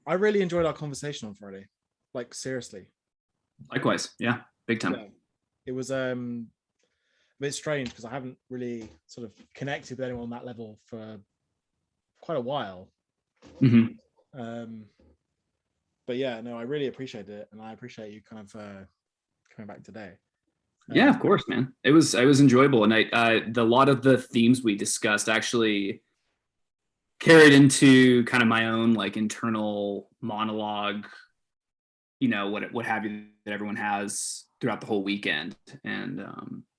I really enjoyed our conversation on Friday. Like seriously. Likewise. Yeah. Big time. Yeah. It was a bit strange because I haven't really sort of connected with anyone on that level for quite a while. Mm-hmm. Um, but yeah, no, I really appreciate it, and I appreciate you kind of coming back today. Yeah, of course, man. It was enjoyable, and a lot of the themes we discussed actually carried into kind of my own like internal monologue, what have you, that everyone has throughout the whole weekend. And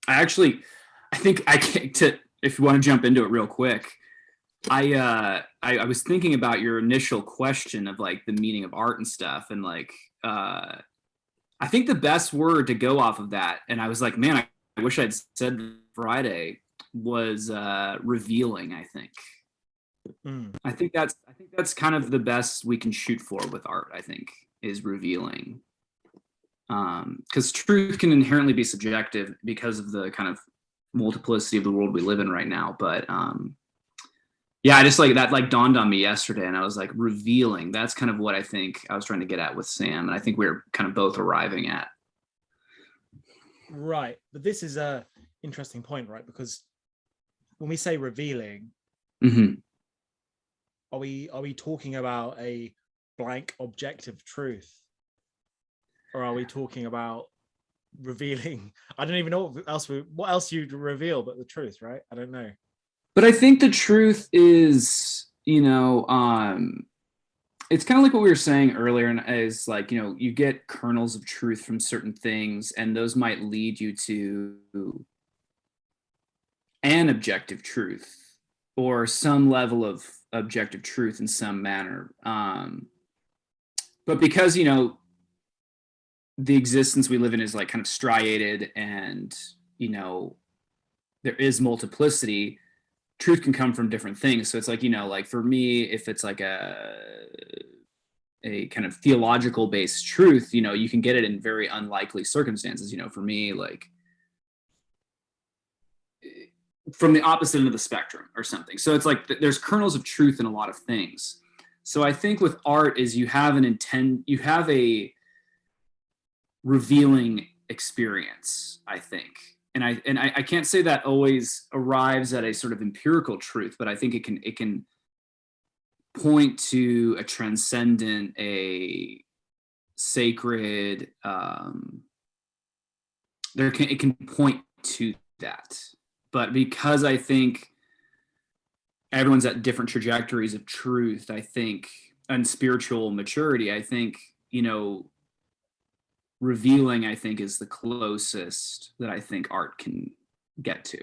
I think I can't, to if you want to jump into it real quick. I was thinking about your initial question of like the meaning of art and stuff, and like I think the best word to go off of that, and I was like, man, I wish I'd said Friday, was revealing. Mm. I think that's kind of the best we can shoot for with art. I think is revealing, because truth can inherently be subjective because of the kind of multiplicity of the world we live in right now. But yeah, I just like that like dawned on me yesterday, and I was like, revealing. That's kind of what I think I was trying to get at with Sam, and I think we're kind of both arriving at. Right, but this is a interesting point, right? Because when we say revealing, Mm-hmm. are we talking about a blank objective truth, or are we talking about revealing? I don't even know what else you'd reveal but the truth, right? I don't know. But I think the truth is, it's kind of like what we were saying earlier, and is like, you get kernels of truth from certain things, and those might lead you to an objective truth or some level of objective truth in some manner. But because, the existence we live in is like kind of striated, and, there is multiplicity, truth can come from different things. So it's like, like for me, if it's like a kind of theological based truth, you can get it in very unlikely circumstances. For me, like from the opposite end of the spectrum or something. So it's like there's kernels of truth in a lot of things. So I think with art is you have a revealing experience, I think. And I can't say that always arrives at a sort of empirical truth, but I think it can point to a transcendent, a sacred. It can point to that, but because I think everyone's at different trajectories of truth, I think, and spiritual maturity, I think, revealing, I think, is the closest that I think art can get to.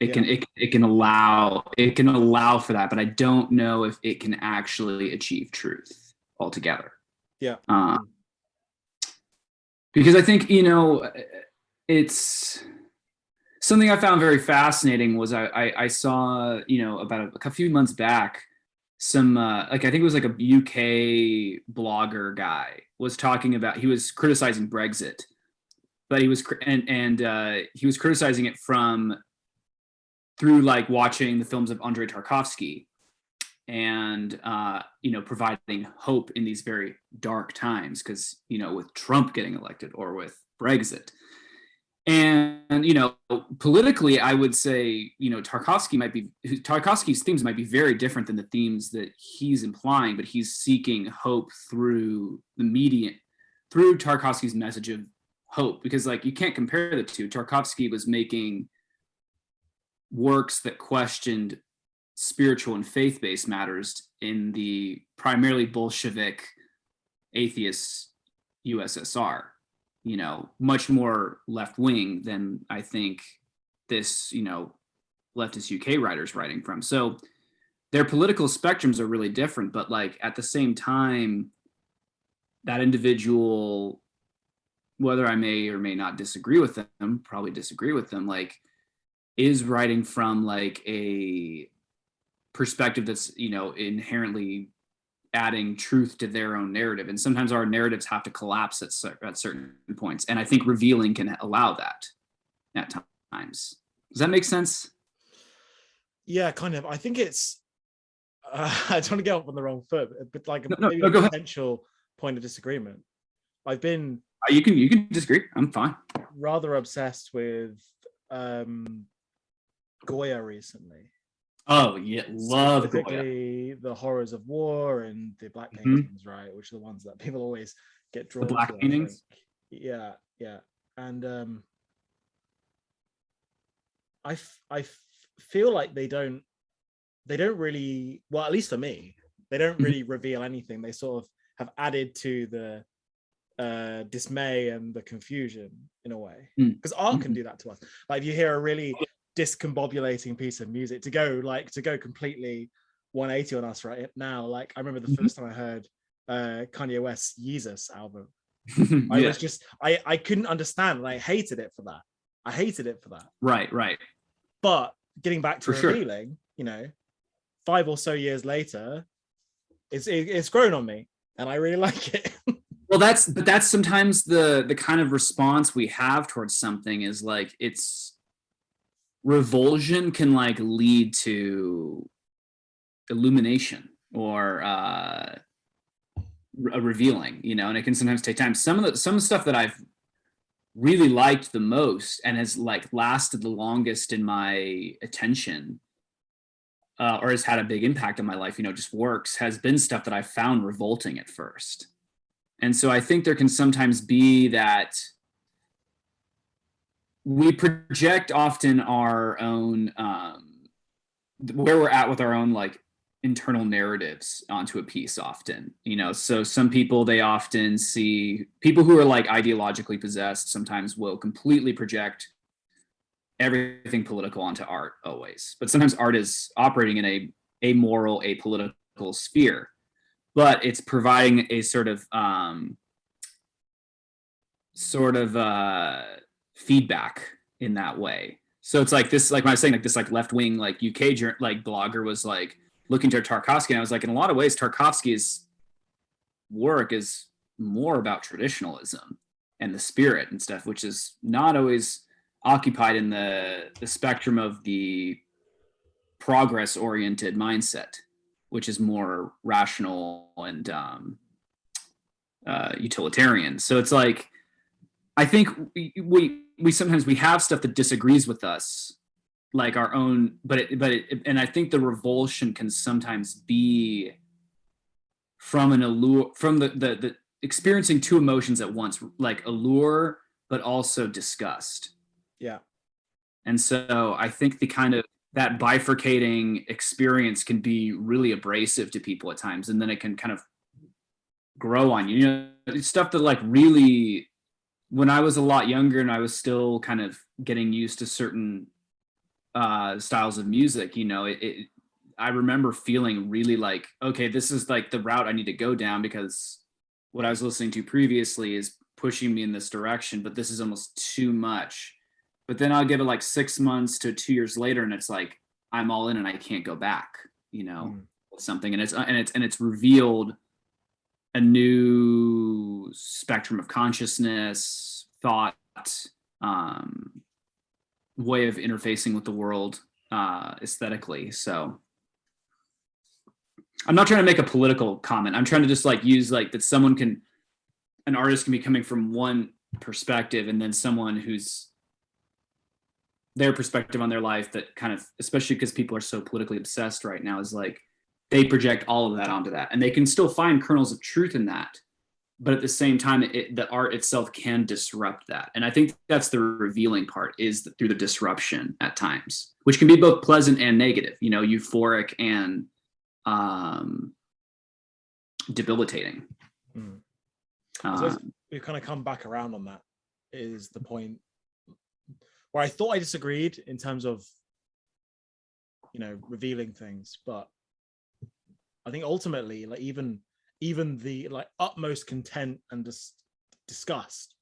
It can allow for that, but I don't know if it can actually achieve truth altogether. Yeah. Because I think, it's something I found very fascinating was I saw, about a few months back, some like I think it was like a UK blogger guy was talking about, he was criticizing Brexit, but he was he was criticizing it through like watching the films of Andrei Tarkovsky, and providing hope in these very dark times, because with Trump getting elected or with Brexit. And politically, I would say Tarkovsky's themes might be very different than the themes that he's implying, but he's seeking hope through through Tarkovsky's message of hope, because like you can't compare the two. Tarkovsky was making works that questioned spiritual and faith-based matters in the primarily Bolshevik atheist USSR. Much more left-wing than I think this, leftist UK writer's writing from. So their political spectrums are really different, but like at the same time, that individual, whether I may or may not disagree with them, probably disagree with them, like is writing from like a perspective that's, inherently adding truth to their own narrative. And sometimes our narratives have to collapse at certain points. And I think revealing can allow that at times. Does that make sense? Yeah, kind of. I think it's I don't want to get off on the wrong foot, but like maybe no, a go ahead. potential point of disagreement. I've been You can disagree. I'm fine. rather obsessed with Goya recently. Oh yeah, love Goya. Specifically the horrors of war and the black paintings, right? Which are the ones that people always get drawn The black to. paintings. Yeah. And I feel like they don't really, well, at least for me, they don't really reveal anything. They sort of have added to the dismay and the confusion in a way, because art can do that to us. Like if you hear a really discombobulating piece of music to go completely 180 on us right now. Like I remember the first time I heard Kanye West's Yeezus album. I was just I couldn't understand, and I hated it for that. Right. But getting back to revealing, you know, 5 or so years later, it's grown on me, and I really like it. Well, that's sometimes the kind of response we have towards something is like it's revulsion can like lead to illumination or a revealing, you know, and it can sometimes take time. Some stuff that I've really liked the most and has like lasted the longest in my attention or has had a big impact on my life, you know, just works, has been stuff that I found revolting at first. And so I think there can sometimes be that we project often our own where we're at with our own like internal narratives onto a piece often, you know. So some people, they often see people who are like ideologically possessed sometimes will completely project everything political onto art always, but sometimes art is operating in a amoral, apolitical sphere, but it's providing a sort of feedback in that way. So it's like this, like when I was saying, like this like left-wing like UK like blogger was like looking to Tarkovsky, and I was like, in a lot of ways Tarkovsky's work is more about traditionalism and the spirit and stuff, which is not always occupied in the spectrum of the progress-oriented mindset, which is more rational and utilitarian. So it's like, I think we sometimes we have stuff that disagrees with us, like our own, but and I think the revulsion can sometimes be from an allure, from the experiencing two emotions at once, like allure, but also disgust. Yeah. And so I think the kind of that bifurcating experience can be really abrasive to people at times, and then it can kind of grow on you. You know, it's stuff that like really, when I was a lot younger and I was still kind of getting used to certain styles of music, you know, I remember feeling really like, okay, this is like the route I need to go down, because what I was listening to previously is pushing me in this direction, but this is almost too much. But then I'll give it like 6 months to 2 years later, and it's like I'm all in and I can't go back, you know, with something, and it's revealed a new spectrum of consciousness, thought, way of interfacing with the world aesthetically. So I'm not trying to make a political comment. I'm trying to just like use like that an artist can be coming from one perspective, and then someone who's their perspective on their life that kind of, especially because people are so politically obsessed right now, is like they project all of that onto that, and they can still find kernels of truth in that, but at the same time the art itself can disrupt that. And I think that's the revealing part, is through the disruption at times, which can be both pleasant and negative, you know, euphoric and debilitating. So we've kind of come back around on that, is the point where I thought I disagreed in terms of, you know, revealing things, but I think ultimately, like even the like utmost content and disgust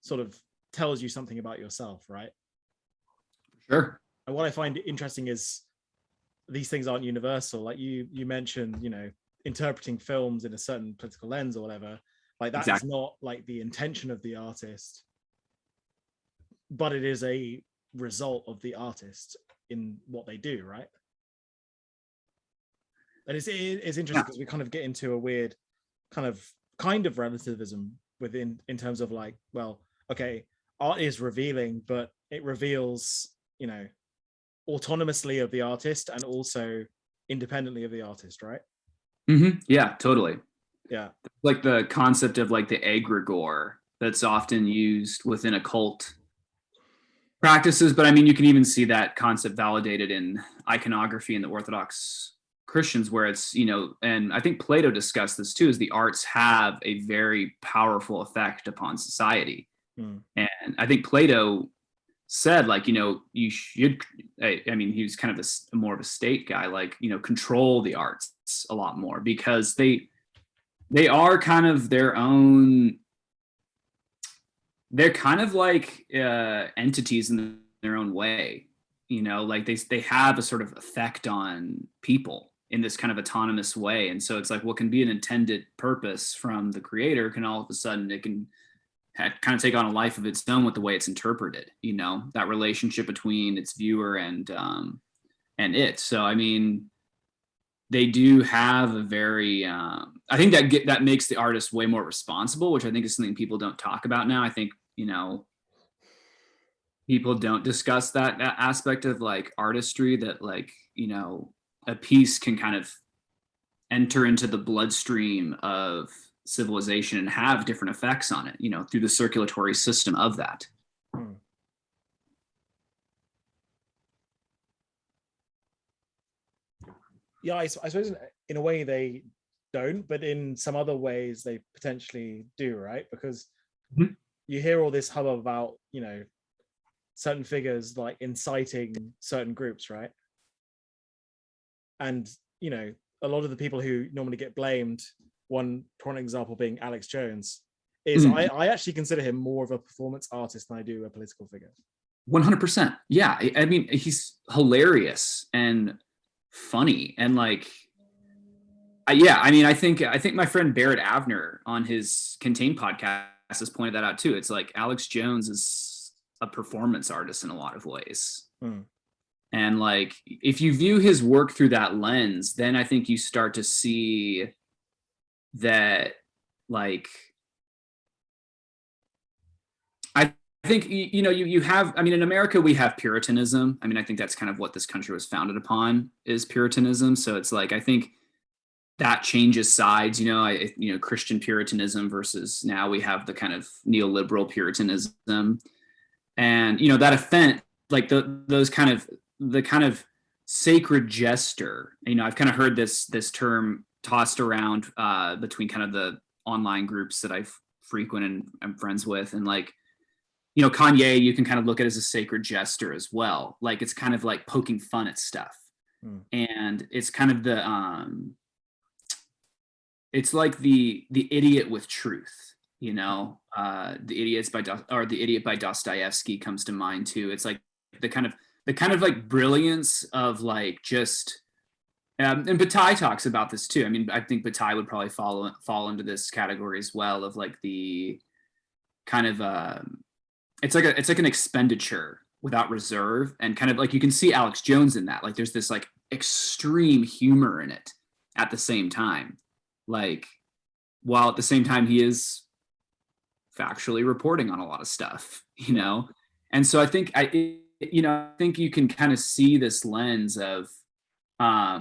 sort of tells you something about yourself, right? Sure. And what I find interesting is these things aren't universal. Like you mentioned, you know, interpreting films in a certain political lens or whatever, like that is not like the intention of the artist, but it is a result of the artist in what they do, right? And it's interesting Yeah. because we kind of get into a weird kind of relativism within, in terms of like, well, okay, art is revealing, but it reveals, you know, autonomously of the artist and also independently of the artist, right? Yeah, totally. Yeah. Like the concept of like the egregore that's often used within occult practices, but I mean, you can even see that concept validated in iconography in the Orthodox Christians, where it's, you know, and I think Plato discussed this too, is the arts have a very powerful effect upon society. And I think Plato said, like, you know, you should, I mean, he was kind of more of a state guy, like, you know, control the arts a lot more, because they are kind of their own, they're kind of like entities in their own way, you know, like they have a sort of effect on people in this kind of autonomous way. And so it's like what can be an intended purpose from the creator can all of a sudden, it can kind of take on a life of its own with the way it's interpreted, you know, that relationship between its viewer and it. So I mean, they do have a very I think that makes the artist way more responsible, which I think is something people don't talk about now. I think, you know, people don't discuss that aspect of like artistry, that like, you know, a piece can kind of enter into the bloodstream of civilization and have different effects on it, you know, through the circulatory system of that. Yeah, I suppose in a way they don't, but in some other ways they potentially do, right? Because you hear all this hubbub about, you know, certain figures like inciting certain groups, right? And, you know, a lot of the people who normally get blamed, one example being Alex Jones, is I actually consider him more of a performance artist than I do a political figure. 100%. Yeah. I mean, he's hilarious and funny, and like, yeah, I mean, I think my friend Barrett Avner on his Contain podcast has pointed that out too. It's like Alex Jones is a performance artist in a lot of ways. And like, if you view his work through that lens, then I think you start to see that, like, I think, you know, you have, I mean, in America, we have Puritanism. I mean, I think that's kind of what this country was founded upon, is Puritanism. So it's like, I think that changes sides, you know, Christian Puritanism versus now we have the kind of neoliberal Puritanism. And, you know, that offense, like the kind of sacred jester, you know, I've kind of heard this term tossed around between kind of the online groups that I frequent and I'm friends with. And like, you know, Kanye, you can kind of look at as a sacred jester as well. Like, it's kind of like poking fun at stuff. And it's kind of it's like the idiot with truth, you know. The Idiot by Dostoevsky comes to mind too. It's like the kind of like brilliance of like just and Bataille talks about this too. I mean, I think Bataille would probably fall into this category as well, of like the kind of it's like an expenditure without reserve, and kind of like you can see Alex Jones in that. Like, there's this like extreme humor in it at the same time, like, while at the same time he is factually reporting on a lot of stuff, you know. And so I think I think you can kind of see this lens of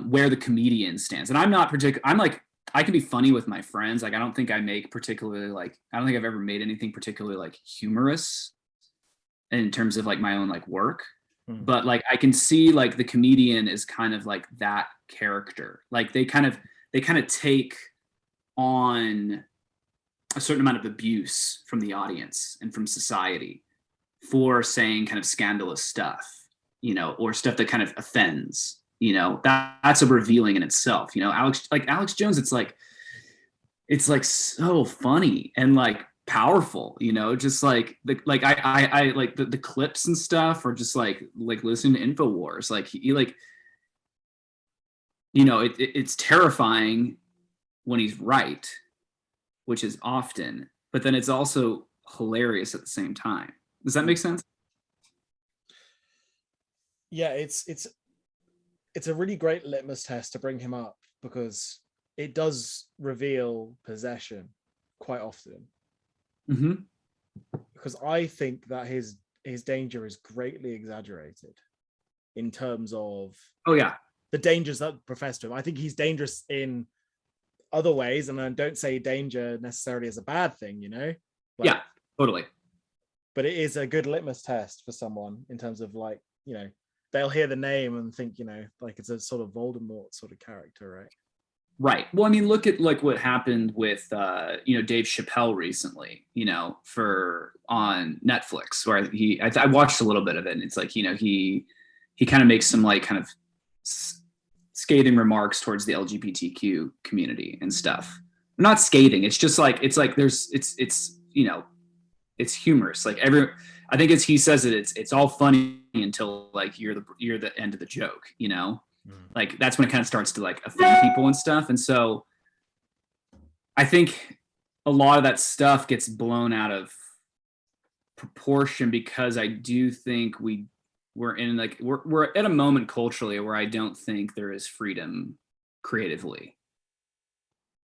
where the comedian stands. And I'm not particular. I'm like, I can be funny with my friends. Like, I don't think I make particularly like, I don't think I've ever made anything particularly like humorous in terms of like my own like work. But like, I can see like the comedian is kind of like that character. Like, they kind of take on a certain amount of abuse from the audience and from society for saying kind of scandalous stuff, you know, or stuff that kind of offends, you know. That's a revealing in itself, you know. Alex Jones, it's like so funny and like powerful, you know, just like I like the clips and stuff, or just like listening to InfoWars, like he like, you know, it's terrifying when he's right, which is often, but then it's also hilarious at the same time. Does that make sense? Yeah, it's a really great litmus test to bring him up because it does reveal possession quite often. Mm-hmm. Because I think that his danger is greatly exaggerated in terms of Oh yeah. the dangers that profess to him. I think he's dangerous in other ways, and I don't say danger necessarily as a bad thing, you know? Like, Yeah, totally. but it is a good litmus test for someone in terms of, like, you know, they'll hear the name and think, you know, like it's a sort of Voldemort sort of character, right? Right. Well, I mean, look at like what happened with Dave Chappelle recently, for on Netflix, where I watched a little bit of it, and it's like, he kind of makes some like kind of scathing remarks towards the LGBTQ community and stuff. Not scathing. It's just like it's humorous. Like I think as he says it's all funny until like you're the end of the joke, Like that's when it kind of starts to like offend people and stuff. And so I think a lot of that stuff gets blown out of proportion, because I do think we're in like we're at a moment culturally where I don't think there is freedom creatively.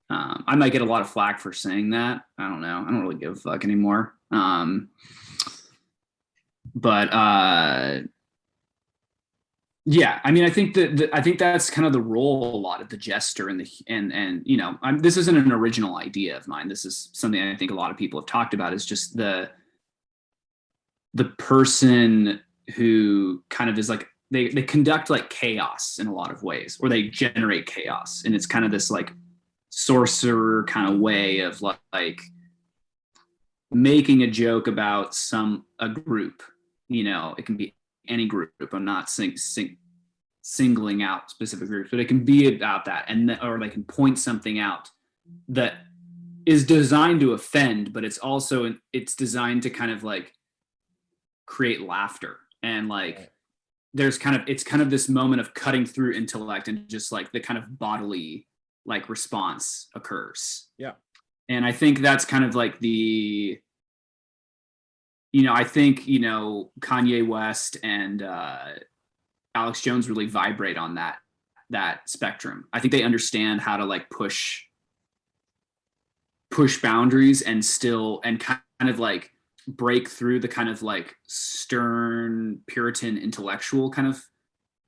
I might get a lot of flack for saying that. I don't know. I don't really give a fuck anymore. But yeah, I mean, I think I think that's kind of the role a lot of the jester and this isn't an original idea of mine. This is something I think a lot of people have talked about, is just the person who kind of is like, they conduct like chaos in a lot of ways, or they generate chaos. And it's kind of this like sorcerer kind of way of like making a joke about a group, it can be any group. I'm not singling out specific groups, but it can be about that, or they can point something out that is designed to offend, but it's designed to kind of like create laughter, and like it's kind of this moment of cutting through intellect, and just like the kind of bodily like response occurs. Yeah. And I think that's kind of like I think, Kanye West and Alex Jones really vibrate on that spectrum. I think they understand how to like push boundaries and kind of like break through the kind of like stern Puritan intellectual kind of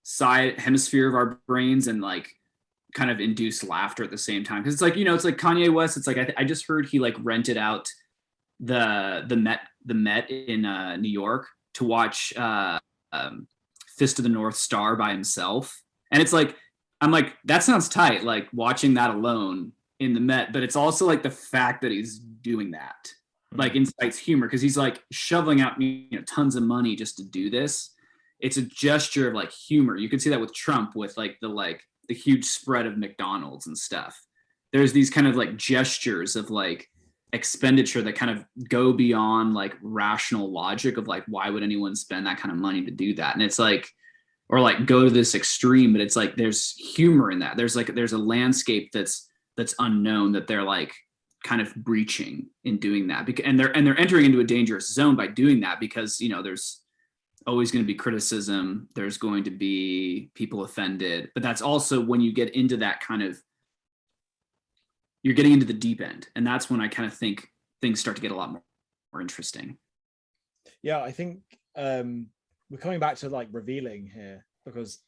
side hemisphere of our brains, and like kind of induce laughter at the same time. Because it's like, it's like Kanye West. It's like I just heard he like rented out the Met in New York to watch Fist of the North Star by himself, and it's like, I'm like, that sounds tight, like watching that alone in the Met. But it's also like the fact that he's doing that like incites humor, because he's like shoveling out tons of money just to do this. It's a gesture of like humor. You could see that with Trump, with like the huge spread of McDonald's and stuff. There's these kind of like gestures of like expenditure that kind of go beyond like rational logic of like, why would anyone spend that kind of money to do that? And it's like, or like go to this extreme, but it's like there's humor in that. There's a landscape that's unknown, that they're like kind of breaching in doing that, and they're entering into a dangerous zone by doing that, because there's always going to be criticism, there's going to be people offended, but that's also when you get into that kind of, you're getting into the deep end, and that's when I kind of think things start to get a lot more interesting. Yeah, I think we're coming back to like revealing here, because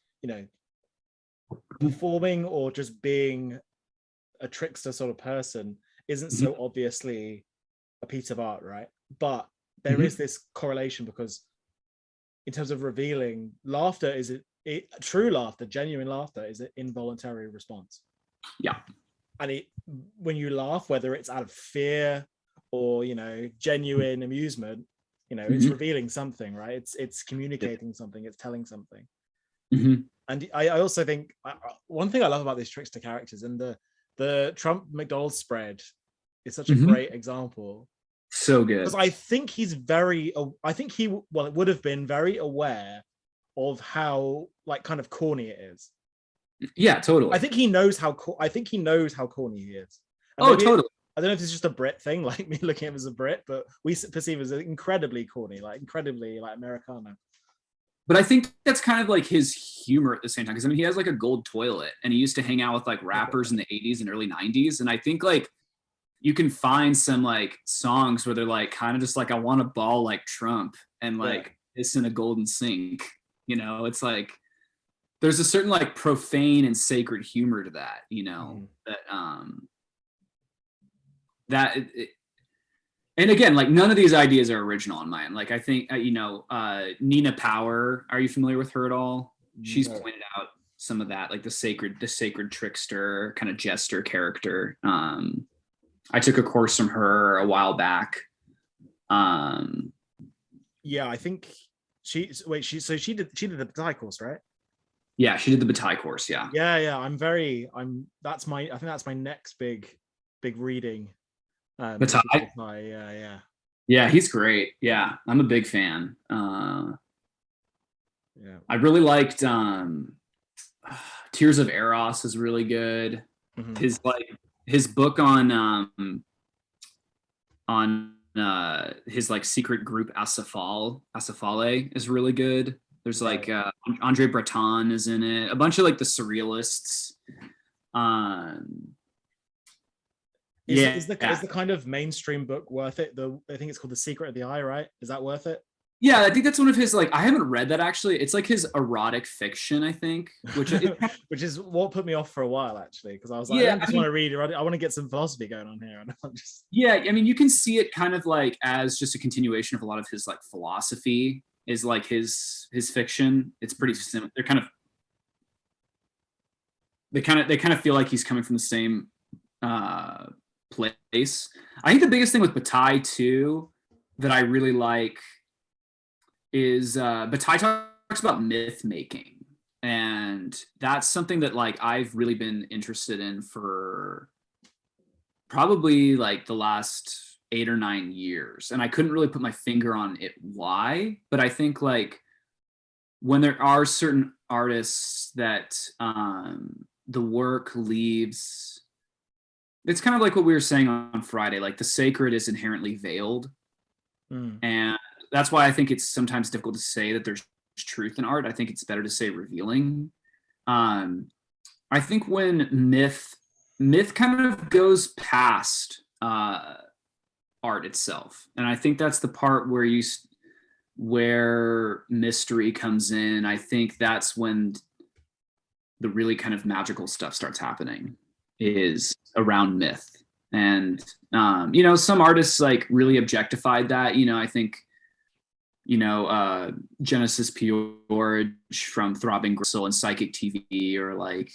performing or just being a trickster sort of person isn't so obviously a piece of art, right? But there is this correlation, because in terms of revealing, laughter is true laughter, genuine laughter is an involuntary response. Yeah. And when you laugh, whether it's out of fear or genuine amusement, it's revealing something, right? It's communicating something, it's telling something. And I also think one thing I love about these trickster characters, and the Trump McDonald's spread is such a great example. So good. Because I think it would have been very aware of how like kind of corny it is. Yeah, totally. I think he knows how corny he is. And totally. I don't know if it's just a Brit thing, like me looking at him as a Brit, but we perceive him as incredibly corny, like incredibly like Americana. but I think that's kind of like his humor at the same time. Because I mean, he has like a gold toilet, and he used to hang out with like rappers in the 80s and early 90s. And I think like you can find some like songs where they're like kind of just like, I want to ball like Trump and like it's in a golden sink. You know, it's like there's a certain like profane and sacred humor to that, you know, that and again, like none of these ideas are original on mine. Like I think, you know, Nina Power, are you familiar with her at all? She's pointed out some of that, like the sacred trickster kind of jester character. I took a course from her a while back. Yeah, I think she did the Bataille course, right? Yeah, she did the Bataille course. Yeah. Yeah. I think that's my next big reading. Bataille. Yeah, he's great. Yeah, I'm a big fan. I really liked Tears of Eros is really good. His book on his like secret group Asafale is really good. There's like Andre Breton is in it. A bunch of like the surrealists. Is the kind of mainstream book worth it? I think it's called The Secret of the Eye, right? Is that worth it? Yeah, I think that's one of his, like, I haven't read that actually. It's like his erotic fiction, I think, which is what put me off for a while, actually, because I was like, I don't just want to read it. I want to get some philosophy going on here. And Yeah, I mean, you can see it kind of like as just a continuation of a lot of his like philosophy is like his fiction. It's pretty similar. They kind of feel like he's coming from the same place. I think the biggest thing with Bataille too that I really like is Bataille talks about myth making, and that's something that like I've really been interested in for probably like the last 8 or 9 years, and I couldn't really put my finger on it why, but I think like when there are certain artists that the work leaves, it's kind of like what we were saying on Friday, like the sacred is inherently veiled. And that's why I think it's sometimes difficult to say that there's truth in art. I think it's better to say revealing. I think when myth kind of goes past art itself, and I think that's the part where mystery comes in. I think that's when the really kind of magical stuff starts happening, is around myth. And you know, some artists like really objectified that. You know, I think, you know, Genesis P-Orridge from Throbbing Gristle and Psychic TV, or like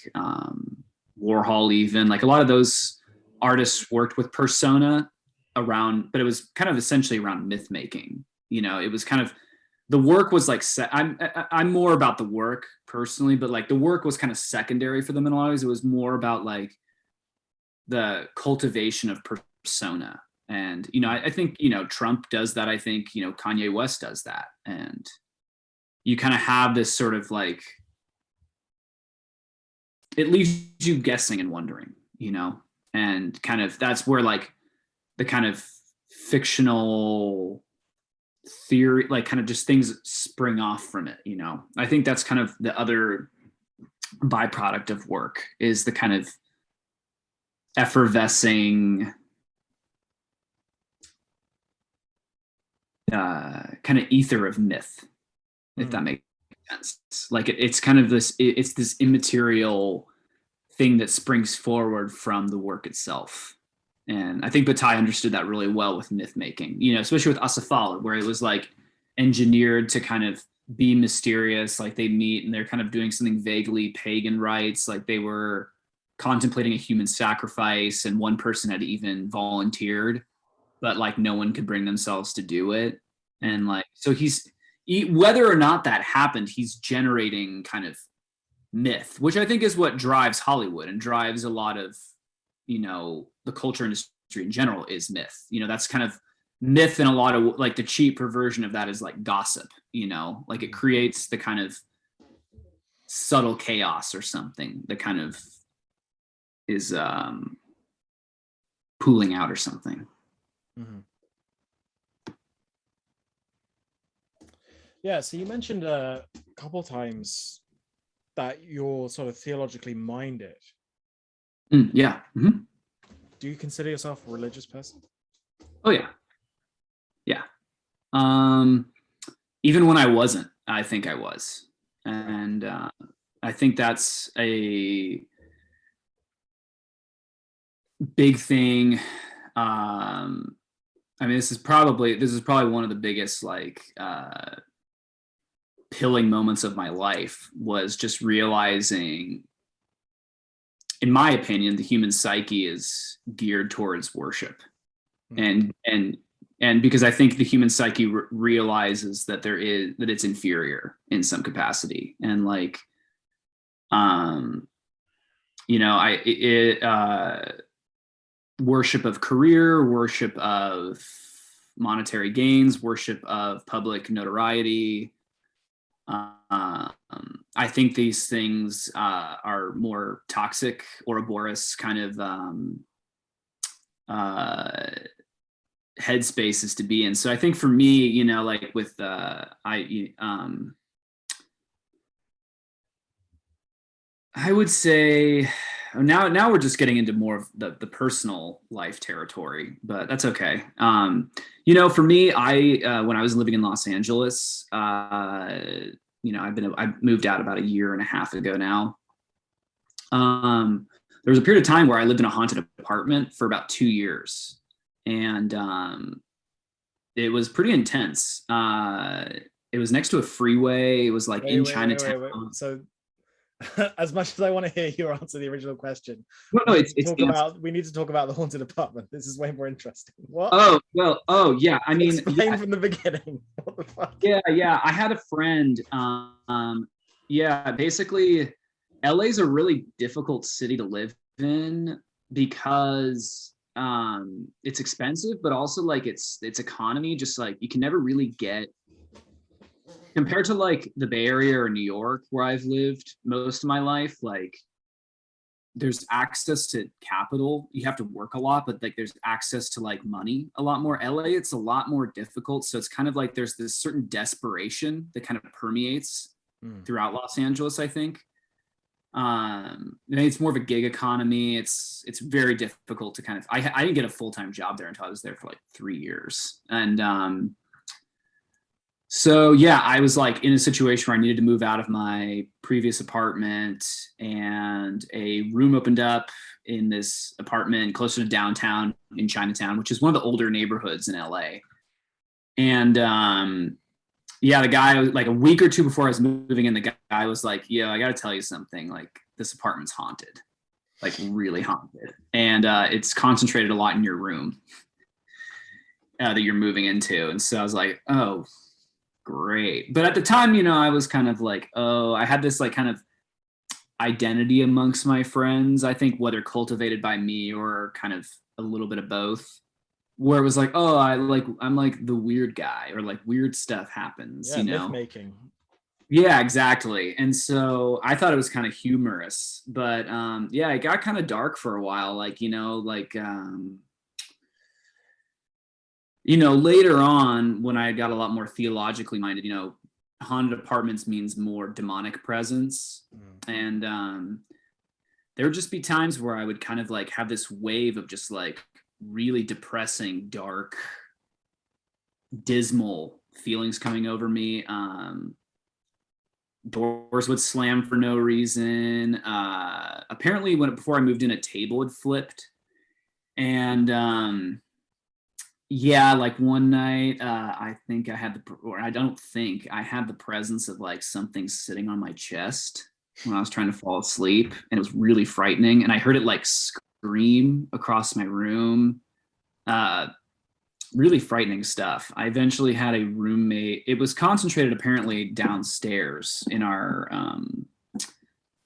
Warhol, even like a lot of those artists worked with persona around, but it was kind of essentially around myth making. You know, it was kind of, the work was like I'm more about the work personally, but like the work was kind of secondary for them in a lot of ways. It was more about like the cultivation of persona. And, you know, I think, you know, Trump does that. I think, you know, Kanye West does that. And you kind of have this sort of like, it leaves you guessing and wondering, you know, and kind of that's where like the kind of fictional theory, like kind of just things spring off from it, you know. I think that's kind of the other byproduct of work, is the kind of effervescing kind of ether of myth, if that makes sense. Like it's kind of it's this immaterial thing that springs forward from the work itself. And I think Bataille understood that really well with myth making, you know, especially with Asafala, where it was like engineered to kind of be mysterious. Like they meet and they're kind of doing something vaguely pagan rites, like they were contemplating a human sacrifice, and one person had even volunteered, but like no one could bring themselves to do it. And like, so whether or not that happened, he's generating kind of myth, which I think is what drives Hollywood and drives a lot of, you know, the culture industry in general, is myth. You know, that's kind of myth, and a lot of like the cheaper version of that is like gossip, you know, like it creates the kind of subtle chaos or something that kind of is pooling out or something. Yeah, so you mentioned a couple times that you're sort of theologically minded. Yeah. Mm-hmm. Do you consider yourself a religious person? Oh yeah. Yeah. Um, Even when I wasn't, I think I was. And I think that's a big thing. I mean, this is probably one of the biggest like pilling moments of my life, was just realizing, in my opinion, the human psyche is geared towards worship. Mm. And because I think the human psyche realizes that it's inferior in some capacity, and like worship of career, worship of monetary gains, worship of public notoriety. I think these things are more toxic, Ouroboros kind of headspaces to be in. So I think for me, like with I would say now we're just getting into more of the personal life territory, but that's okay. For me, when I was living in Los Angeles, I moved out about a year and a half ago now. There was a period of time where I lived in a haunted apartment for about 2 years, and it was pretty intense. It was next to a freeway. It was like in Chinatown. Wait. So, as much as I want to hear your answer to the original question, No, we need to talk about the haunted apartment. This is way more interesting. What? Oh, well, yeah. I mean, explain from the beginning. What the fuck? Yeah. I had a friend. Basically, LA's a really difficult city to live in because it's expensive, but also like its economy, just like you can never really get, compared to like the Bay Area or New York, where I've lived most of my life. Like there's access to capital. You have to work a lot, but like there's access to like money a lot more. LA, it's a lot more difficult. So it's kind of like there's this certain desperation that kind of permeates throughout Los Angeles, I think. It's more of a gig economy. It's very difficult to kind of, I didn't get a full-time job there until I was there for like 3 years. And so yeah, I was like in a situation where I needed to move out of my previous apartment, and a room opened up in this apartment closer to downtown in Chinatown, which is one of the older neighborhoods in LA. And the guy, like a week or two before I was moving in, the guy was like, "Yeah, I got to tell you something. Like this apartment's haunted, like really haunted, and it's concentrated a lot in your room that you're moving into." And so I was like, "Oh, great." But at the time, I was kind of like, I had this like kind of identity amongst my friends, I think, whether cultivated by me or kind of a little bit of both, where it was like, I'm like the weird guy, or like weird stuff happens, Mythmaking. Yeah, exactly. And so I thought it was kind of humorous, but it got kind of dark for a while, like later on, when I got a lot more theologically minded, haunted apartments means more demonic presence. And there would just be times where I would kind of like have this wave of just like really depressing, dark, dismal feelings coming over me. Doors would slam for no reason. Apparently, before I moved in, a table had flipped. And like one night, I had the presence of like something sitting on my chest when I was trying to fall asleep, and it was really frightening. And I heard it like scream across my room. Really frightening stuff. I eventually had a roommate. It was concentrated apparently downstairs in our,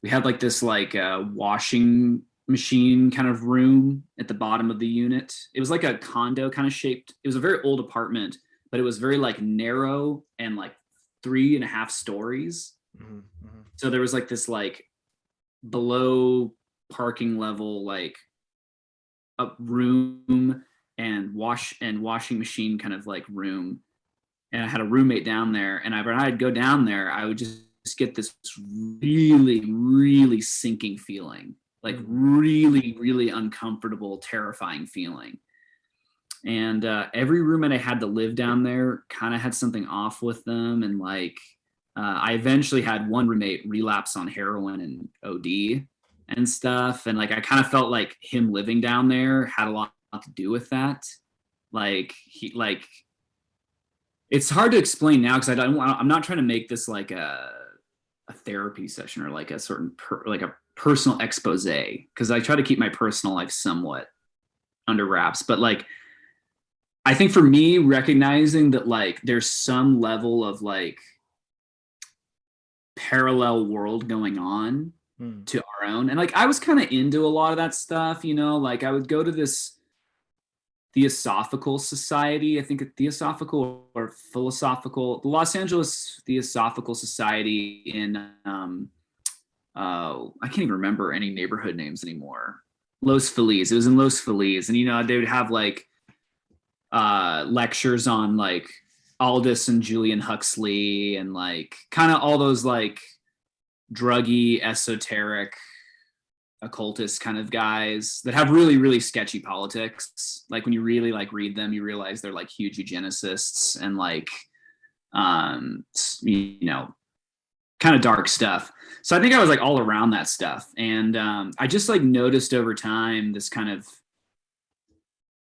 we had like this like washing machine kind of room at the bottom of the unit. It was like a condo kind of shaped. It was a very old apartment, but it was very like narrow and like 3.5 stories. So there was like this like below parking level, like a room and washing machine kind of like room and I had a roommate down there, and when I'd go down there, I would just get this really, really sinking feeling, like really, really uncomfortable, terrifying feeling. And every roommate I had to live down there kind of had something off with them. And like, I eventually had one roommate relapse on heroin and OD and stuff. And like, I kind of felt like him living down there had a lot to do with that. Like it's hard to explain now because I'm not trying to make this like a therapy session or like a certain like a personal expose, because I try to keep my personal life somewhat under wraps. But like, I think for me, recognizing that like there's some level of like parallel world going on to our own. And like I was kind of into a lot of that stuff, you know, like I would go to this Theosophical Society, I think Theosophical or Philosophical, the Los Angeles Theosophical Society in I can't even remember any neighborhood names anymore. Los Feliz. It was in Los Feliz. And you know, they would have like lectures on like Aldous and Julian Huxley and like kind of all those like druggy, esoteric, occultist kind of guys that have really, really sketchy politics. Like when you really like read them, you realize they're like huge eugenicists and like, you know, kind of dark stuff. So I think I was like all around that stuff. And I just like noticed over time this kind of,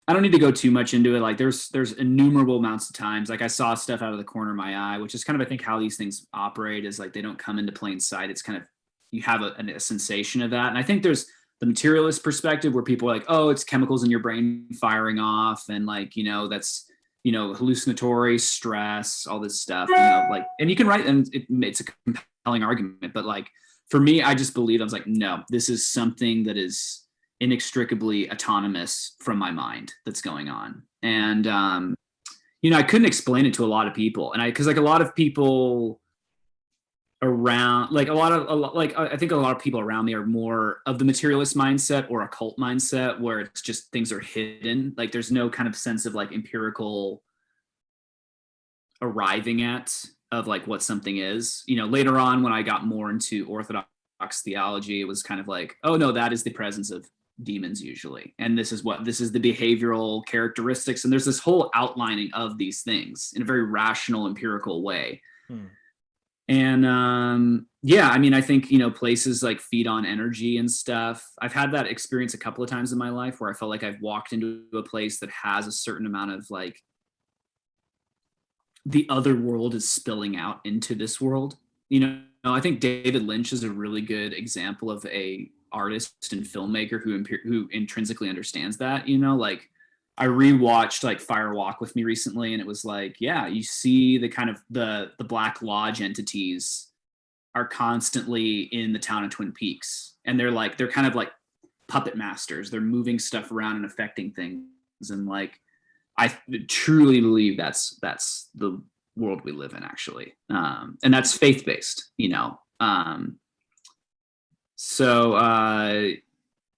I don't need to go too much into it. Like there's innumerable amounts of times, like I saw stuff out of the corner of my eye, which is kind of, I think how these things operate is like, they don't come into plain sight. It's kind of, you have a sensation of that. And I think there's the materialist perspective where people are like, oh, it's chemicals in your brain firing off. And like, you know, that's, you know, hallucinatory stress, all this stuff, you know, like, and you can write, and it's a compelling argument, but like, for me, I just believe, I was like, no, this is something that is inextricably autonomous from my mind that's going on. And, you know, I couldn't explain it to a lot of people. And cause like a lot of people around, like I think a lot of people around me are more of the materialist mindset or occult mindset, where it's just things are hidden. Like there's no kind of sense of like empirical arriving at of like what something is. You know, later on when I got more into Orthodox theology, it was kind of like, oh no, that is the presence of demons usually. And this is the behavioral characteristics. And there's this whole outlining of these things in a very rational, empirical way. And yeah, I mean, I think, you know, places like feed on energy and stuff. I've had that experience a couple of times in my life where I felt like I've walked into a place that has a certain amount of like the other world is spilling out into this world. You know, I think David Lynch is a really good example of a artist and filmmaker who intrinsically understands that. You know, like I rewatched like Fire Walk with Me recently, and it was like, yeah, you see the kind of the Black Lodge entities are constantly in the town of Twin Peaks, and they're kind of like puppet masters. They're moving stuff around and affecting things, and like I truly believe that's the world we live in, actually, and that's faith based. You know,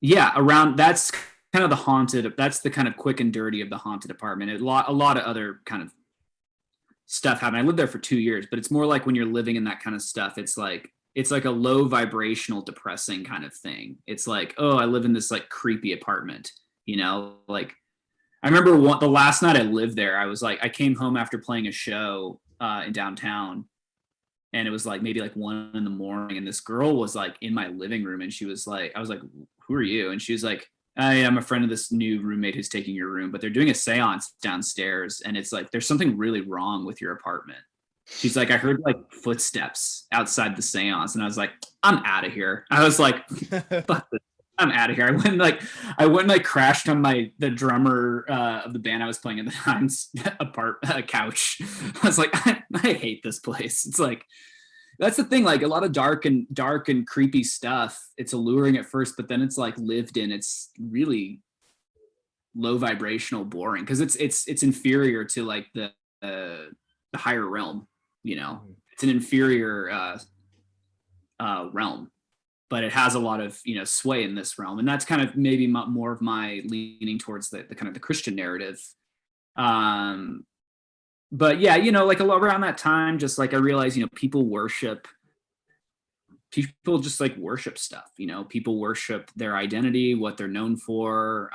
yeah, around that's kind of the haunted, that's the kind of quick and dirty of the haunted apartment. A lot of other kind of stuff happened. I lived there for 2 years, but it's more like when you're living in that kind of stuff, it's like a low vibrational, depressing kind of thing. It's like, oh, I live in this like creepy apartment, you know, like I remember the last night I lived there, I was like, I came home after playing a show in downtown, and it was like maybe like 1 a.m, and this girl was like in my living room, and she was like, I was like, who are you? And she was like, I'm a friend of this new roommate who's taking your room, but they're doing a seance downstairs, and it's like, there's something really wrong with your apartment. She's like, I heard like footsteps outside the seance, and I was like, I'm out of here. I was like, fuck this. I'm out of here. I went and like crashed on the drummer of the band I was playing at the time's couch. I was like, I hate this place. It's like, that's the thing. Like a lot of dark and creepy stuff. It's alluring at first, but then it's like lived in. It's really low vibrational, boring, because it's inferior to like the higher realm. You know, it's an inferior realm, but it has a lot of, you know, sway in this realm. And that's kind of maybe more of my leaning towards the kind of the Christian narrative. but yeah, like around that time, just like I realized, people just like worship stuff. People worship their identity, what they're known for.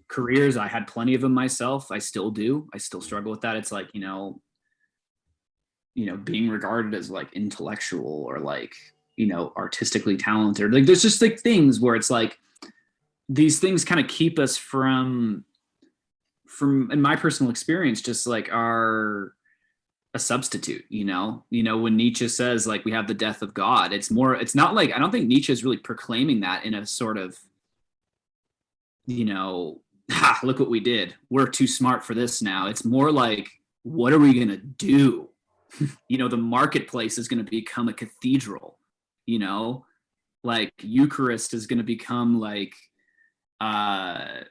Careers, I had plenty of them myself. I still do. I still struggle with that. It's like, being regarded as like intellectual or like, artistically talented. Like there's just like things where it's like these things kind of keep us from in my personal experience, just like are a substitute. When Nietzsche says like we have the death of God, it's not like, I don't think Nietzsche is really proclaiming that in a sort of, look what we did, we're too smart for this now. It's more like, what are we gonna do? The marketplace is going to become a cathedral. Like Eucharist is going to become like hyper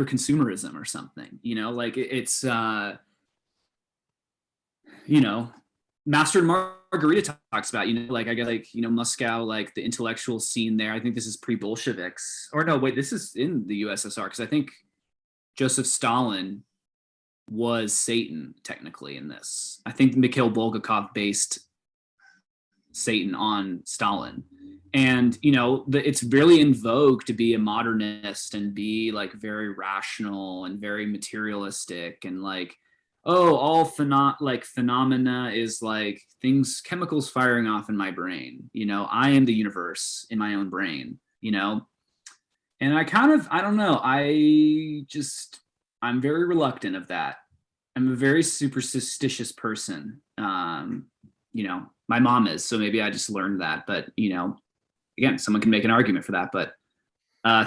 consumerism or something. Like it's Master and Margarita talks about, like I get like, Moscow, like the intellectual scene there. I think this is pre-Bolsheviks, or no, wait, this is in the USSR, because I think Joseph Stalin was Satan technically in this. I think Mikhail Bulgakov based Satan on Stalin. And, it's really in vogue to be a modernist and be like very rational and very materialistic and like, oh, all phenomena is like things, chemicals firing off in my brain. I am the universe in my own brain, and I don't know. I'm very reluctant of that. I'm a very superstitious person. My mom is, so maybe I just learned that. But, again, someone can make an argument for that. But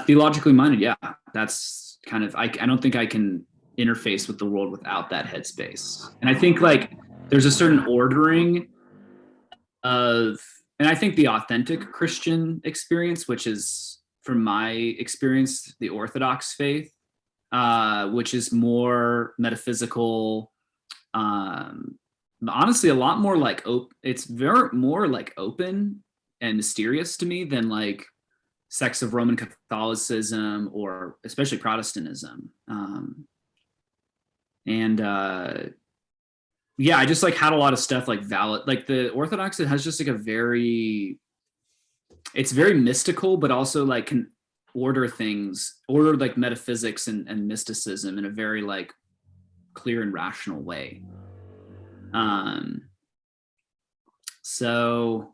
theologically minded, yeah, that's kind of, I don't think I can interface with the world without that headspace. And I think like there's a certain ordering of, and I think the authentic Christian experience, which is from my experience, the Orthodox faith, which is more metaphysical, honestly a lot more like it's very more like open and mysterious to me than like sects of Roman Catholicism or especially Protestantism. Yeah, I just like had a lot of stuff like valid, like the Orthodox, it has just like it's very mystical, but also like can order like metaphysics and mysticism in a very like clear and rational way. So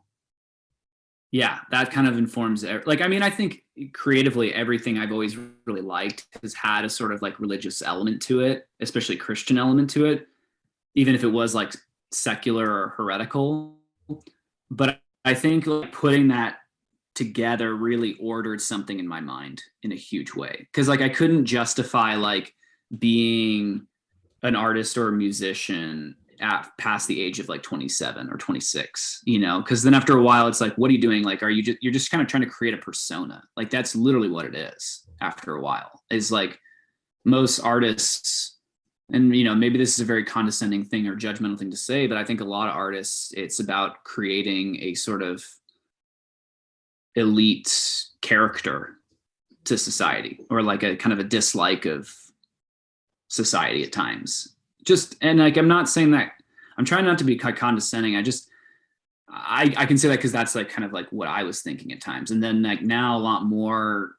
yeah, that kind of informs like, I mean, I think creatively everything I've always really liked has had a sort of like religious element to it, especially Christian element to it, even if it was like secular or heretical. But I think like putting that together really ordered something in my mind in a huge way, because like I couldn't justify like being an artist or a musician past the age of like 27 or 26, because then after a while it's like, what are you doing? Like, you're just kind of trying to create a persona. Like that's literally what it is. After a while is like most artists, and maybe this is a very condescending thing or judgmental thing to say, but I think a lot of artists, it's about creating a sort of elite character to society, or like a kind of a dislike of society at times. And like, I'm not saying that, I'm trying not to be condescending. I can say that because that's like kind of like what I was thinking at times. And then like now a lot more,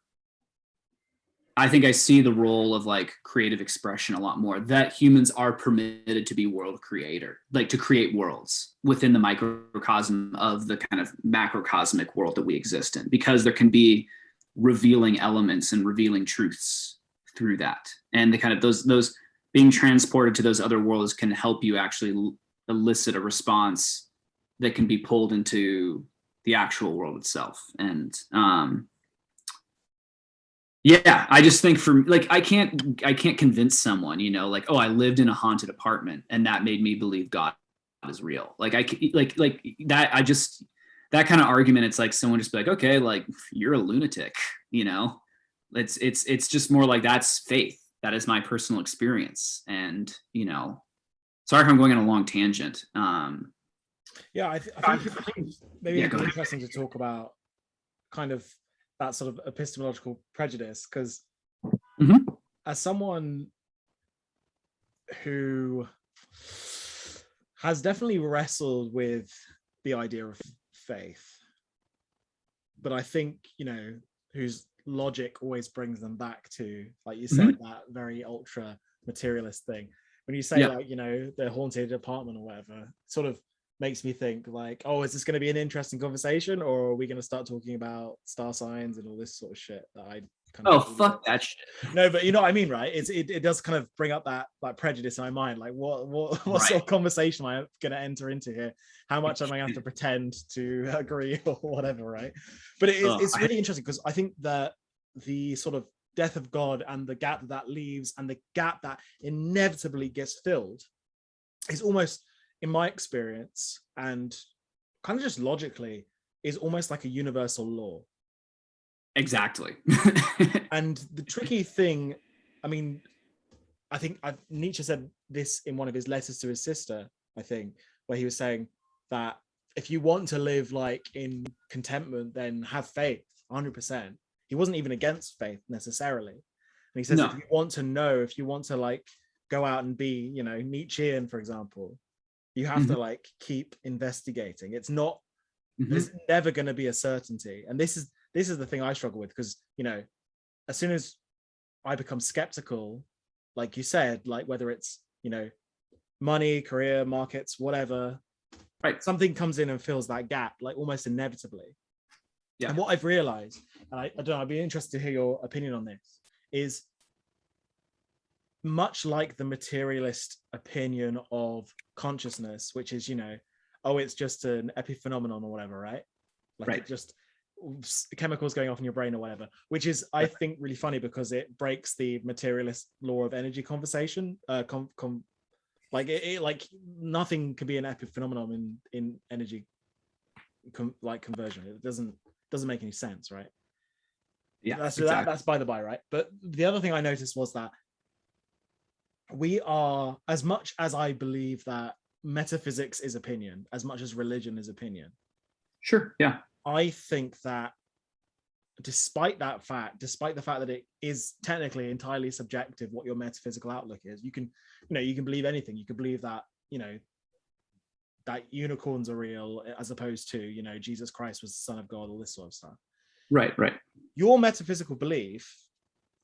I think I see the role of like creative expression a lot more, that humans are permitted to be world creator, like to create worlds within the microcosm of the kind of macrocosmic world that we exist in, because there can be revealing elements and revealing truths through that. And the kind of those being transported to those other worlds can help you actually elicit a response that can be pulled into the actual world itself. And yeah, I just think for like, I can't convince someone, like, oh, I lived in a haunted apartment and that made me believe God is real. Like like that, that kind of argument, it's like someone just be like, okay, like you're a lunatic, it's just more like that's faith. That is my personal experience. And, sorry if I'm going on a long tangent. Yeah, I think maybe it'd be interesting to talk about kind of that sort of epistemological prejudice, because as someone who has definitely wrestled with the idea of faith, but I think, you know, whose logic always brings them back to, like you said, that very ultra materialist thing. When you say like, you know, the haunted apartment or whatever, sort of makes me think like, oh, is this going to be an interesting conversation, or are we going to start talking about star signs and all this sort of shit that I kind of fuck that shit. No, but you know what I mean, right? It does kind of bring up that like prejudice in my mind, like what sort of conversation am I going to enter into here? How much am I going to have to pretend to agree or whatever, right? But it's really interesting because I think that the sort of death of God and the gap that leaves and the gap that inevitably gets filled is almost, in my experience and kind of just logically, is almost like a universal law. Exactly. And the tricky thing, I mean, I think Nietzsche said this in one of his letters to his sister, I think, where he was saying that if you want to live like in contentment, then have faith, 100%. He wasn't even against faith necessarily. And he says, if you want to know, if you want to like go out and be, you know, Nietzschean, for example, you have to like keep investigating. It's not, there's never going to be a certainty. And this is the thing I struggle with, because, you know, as soon as I become skeptical, like you said, like whether it's, you know, money, career, markets, whatever, right, something comes in and fills that gap, like almost inevitably. Yeah. And what I've realized, and I don't know, I'd be interested to hear your opinion on this, is much like the materialist opinion of consciousness, which is, you know, oh, it's just an epiphenomenon or whatever, right? Like it just chemicals going off in your brain or whatever, which is, I think, really funny because it breaks the materialist law of energy conversation. Like like nothing could be an epiphenomenon in energy like conversion. It doesn't make any sense, right? Yeah, that's by the by, right? But the other thing I noticed was that we are, as much as I believe that metaphysics is opinion, as much as religion is opinion. Sure. Yeah. I think that despite the fact that it is technically entirely subjective what your metaphysical outlook is, you can, you know, you can believe anything. You can believe that, you know, that unicorns are real, as opposed to, you know, Jesus Christ was the Son of God, all this sort of stuff. Right. Your metaphysical belief,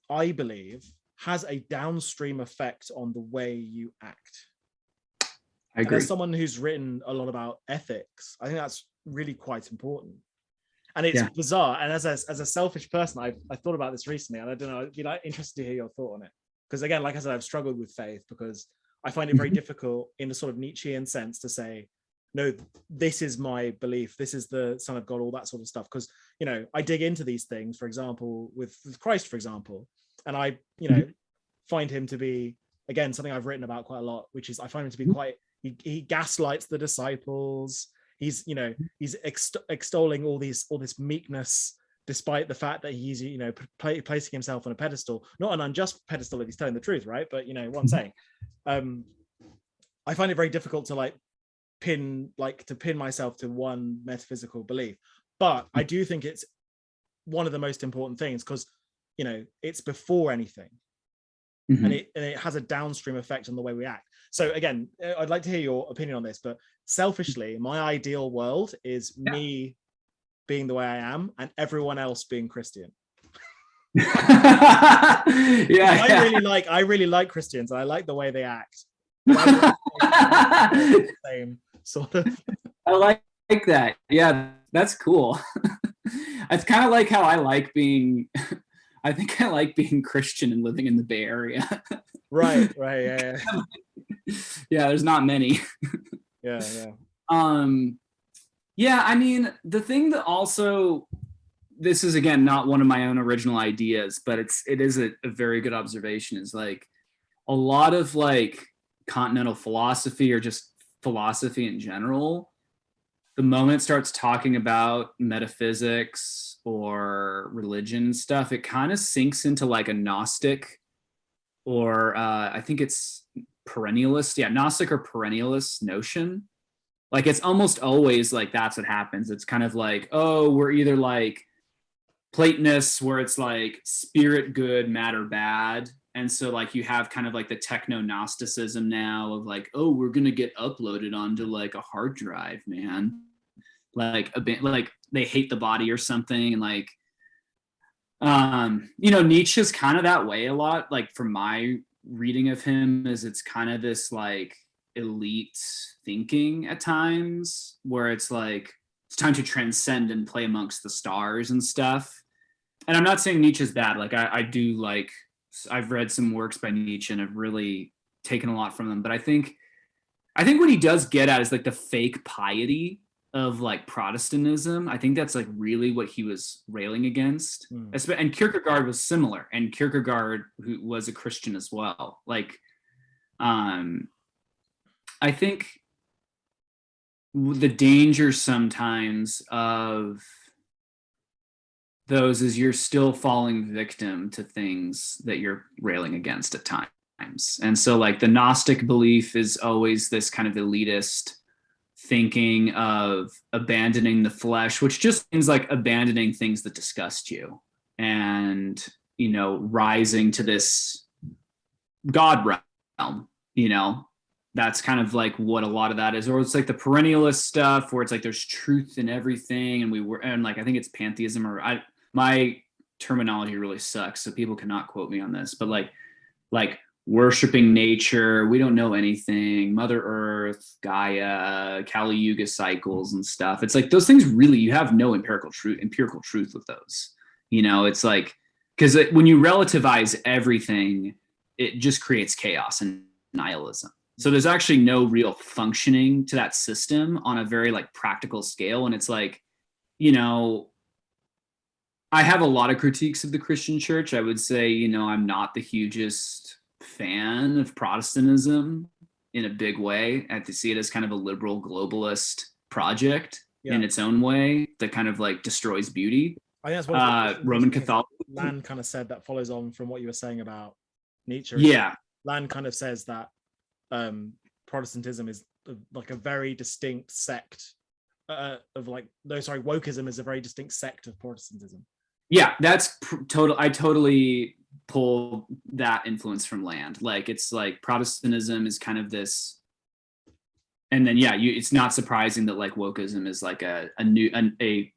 I believe, has a downstream effect on the way you act. I agree. As someone who's written a lot about ethics, I think that's really quite important. And it's bizarre. And as a selfish person, I thought about this recently, and I don't know, I'd be like interested to hear your thought on it. Because again, like I said, I've struggled with faith because I find it very difficult in a sort of Nietzschean sense to say, no, this is my belief, this is the Son of God, all that sort of stuff. Because, you know, I dig into these things, for example, with Christ, for example, and I, you know, find him to be, again, something I've written about quite a lot, which is I find him to be quite, he gaslights the disciples. He's, you know, he's extolling all this meekness, despite the fact that he's, you know, placing himself on a pedestal, not an unjust pedestal if he's telling the truth, right? But, you know what I'm saying. I find it very difficult to pin myself to one metaphysical belief, but I do think it's one of the most important things because, you know, it's before anything. And it has a downstream effect on the way we act. So again, I'd like to hear your opinion on this, but selfishly, my ideal world is me being the way I am and everyone else being Christian. I really like Christians and I like the way they act. Same sort of. I like that. Yeah, that's cool. It's kind of like how I like being. I think I like being Christian and living in the Bay Area. Right. Yeah. Yeah, there's not many. Yeah. Yeah, I mean, the thing that also, this is again not one of my own original ideas, but it is a very good observation, is like a lot of like continental philosophy or just philosophy in general, the moment it starts talking about metaphysics or religion stuff, it kind of sinks into like a Gnostic or I think it's perennialist. Yeah, Gnostic or perennialist notion. Like it's almost always like that's what happens. It's kind of like, oh, we're either like Platonists where it's like spirit good, matter bad, And so like you have kind of like the techno-Gnosticism now of like, oh, we're gonna get uploaded onto like a hard drive, man. Like like they hate the body or something. And like, you know, Nietzsche's kind of that way a lot. Like from my reading of him, is it's kind of this like elite thinking at times where it's like it's time to transcend and play amongst the stars and stuff. And I'm not saying Nietzsche's bad. Like I do like, I've read some works by Nietzsche and I've really taken a lot from them. But I think what he does get at is like the fake piety of like Protestantism. I think that's like really what he was railing against. And Kierkegaard was similar. And Kierkegaard, who was a Christian as well. Like, I think the danger sometimes of those is you're still falling victim to things that you're railing against at times. And so like the Gnostic belief is always this kind of elitist thinking of abandoning the flesh, which just means like abandoning things that disgust you and, you know, rising to this God realm, you know. That's kind of like what a lot of that is. Or it's like the perennialist stuff where it's like there's truth in everything, and like I think it's pantheism, or my terminology really sucks, so people cannot quote me on this, but like worshiping nature, we don't know anything, Mother Earth, Gaia, Kali Yuga cycles and stuff. It's like those things really, you have no empirical truth with those. You know, it's like, because when you relativize everything, it just creates chaos and nihilism. So there's actually no real functioning to that system on a very like practical scale. And it's like, you know, I have a lot of critiques of the Christian church. I would say, you know, I'm not the hugest fan of Protestantism in a big way. I have to see it as kind of a liberal globalist project in its own way that kind of like destroys beauty. I think that's what Roman Catholicism. Land kind of said that follows on from what you were saying about Nietzsche. Yeah. Land kind of says that Protestantism is like a very distinct sect of like, no, sorry, wokeism is a very distinct sect of Protestantism. Yeah, that's total. I totally pull that influence from Land. Like it's like Protestantism is kind of this, and then it's not surprising that like wokeism is like a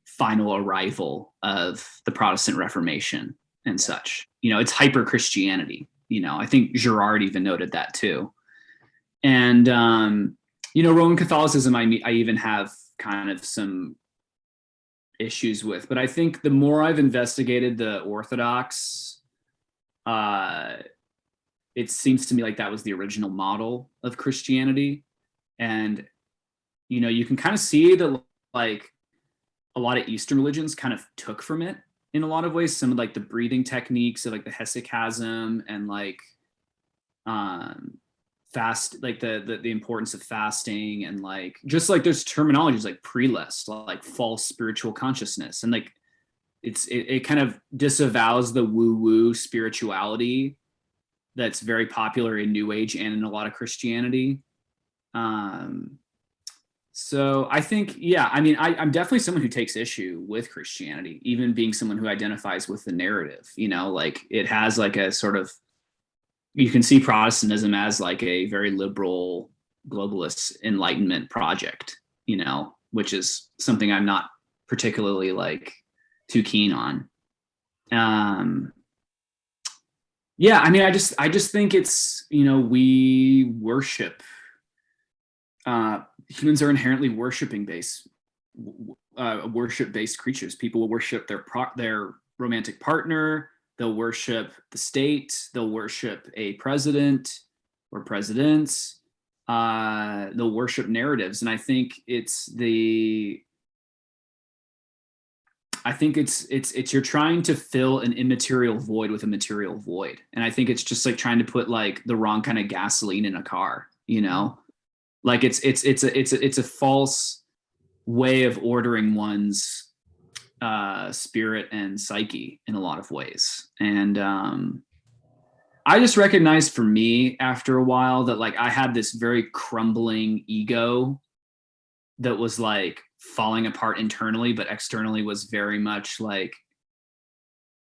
final arrival of the Protestant Reformation and such. You know, it's hyper Christianity. You know, I think Girard even noted that too. And, you know, Roman Catholicism, I even have kind of some issues with, but I think the more I've investigated the Orthodox, it seems to me like that was the original model of Christianity. And, you know, you can kind of see that like a lot of Eastern religions kind of took from it in a lot of ways. Some of like the breathing techniques of like the hesychasm and like, fast, like the importance of fasting, and like just like there's terminologies like pre-list, like false spiritual consciousness, and like it kind of disavows the woo-woo spirituality that's very popular in New Age and in a lot of Christianity. So I think, I mean, I'm definitely someone who takes issue with Christianity, even being someone who identifies with the narrative, you know, like it has like a sort of, you can see Protestantism as like a very liberal globalist Enlightenment project, you know, which is something I'm not particularly like too keen on. I mean, I just think it's, you know, we worship, humans are inherently worship-based creatures. People will worship their romantic partner. They'll worship the state. They'll worship a president or presidents. They'll worship narratives. And I think it's you're trying to fill an immaterial void with a material void. And I think it's just like trying to put like the wrong kind of gasoline in a car, you know? Like it's a false way of ordering one's spirit and psyche in a lot of ways. And I just recognized for me after a while that like I had this very crumbling ego that was like falling apart internally, but externally was very much like,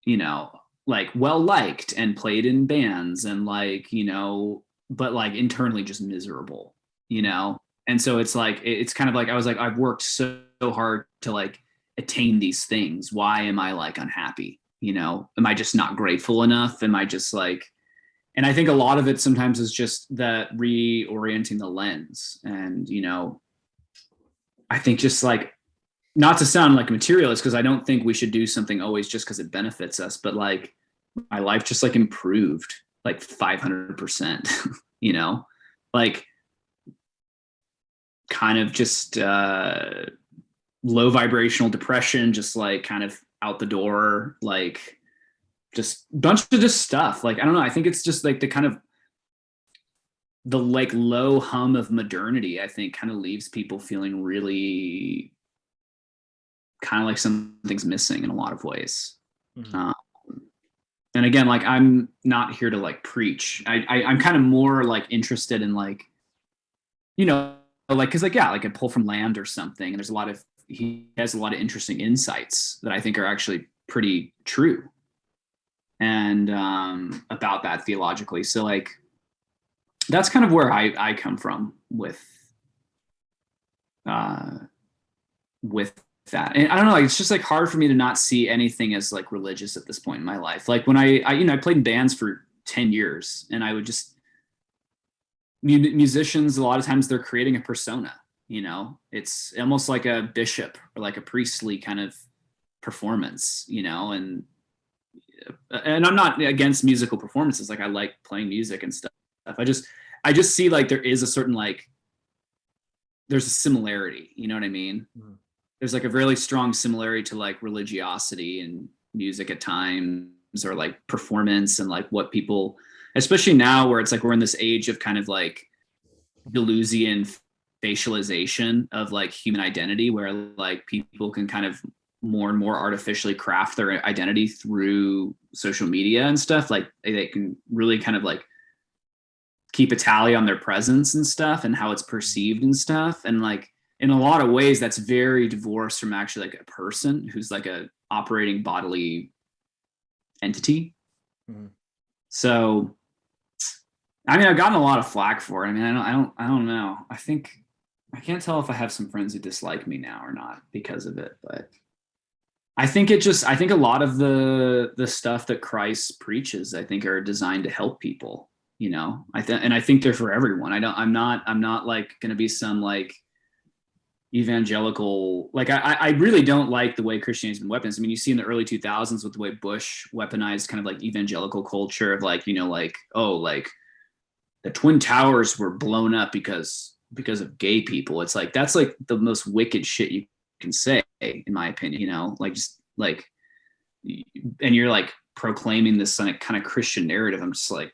you know, like well liked and played in bands and like, you know, but like internally just miserable, you know? And so it's like, it's kind of like, I was like, I've worked so hard to like attain these things. Why am I like unhappy? You know, am I just not grateful enough? Am I just like, and I think a lot of it sometimes is just that reorienting the lens. And, you know, I think just like, not to sound like a materialist, because I don't think we should do something always just because it benefits us, but like my life just like improved like 500%, you know, like kind of just low vibrational depression, just like kind of out the door, like just bunch of just stuff. Like, I don't know. I think it's just like the kind of the like low hum of modernity, I think kind of leaves people feeling really kind of like something's missing in a lot of ways. Mm-hmm. And again, like I'm not here to like preach. I'm kind of more like interested in like, you know, like, cause like, yeah, like a pull from land or something. And there's a lot of, he has a lot of interesting insights that I think are actually pretty true. And about that theologically. So like, that's kind of where I come from with that. And I don't know, like, it's just like hard for me to not see anything as like religious at this point in my life. Like when I you know, I played in bands for 10 years and I would just, musicians, a lot of times they're creating a persona, you know, it's almost like a bishop or like a priestly kind of performance, you know, and I'm not against musical performances. Like I like playing music and stuff. I just see like there is a certain like, there's a similarity, you know what I mean? Mm-hmm. There's like a really strong similarity to like religiosity and music at times, or like performance and like what people, especially now where it's like we're in this age of kind of like Deleuzian facialization of like human identity, where like people can kind of more and more artificially craft their identity through social media and stuff. Like they can really kind of like keep a tally on their presence and stuff and how it's perceived and stuff. And like in a lot of ways that's very divorced from actually like a person who's like a operating bodily entity. Mm-hmm. So I mean, I've gotten a lot of flack for it. I mean, I don't know. I think I can't tell if I have some friends who dislike me now or not because of it, but I think I think a lot of the stuff that Christ preaches, I think are designed to help people, you know. And I think they're for everyone. I'm not like going to be some like evangelical, like I really don't like the way Christianity's been weaponized. I mean, you see in the early 2000s with the way Bush weaponized kind of like evangelical culture of like, you know, like, oh, like the Twin Towers were blown up because of gay people. It's like, that's like the most wicked shit you can say, in my opinion, you know, like just like, and you're like proclaiming this kind of Christian narrative. I'm just like,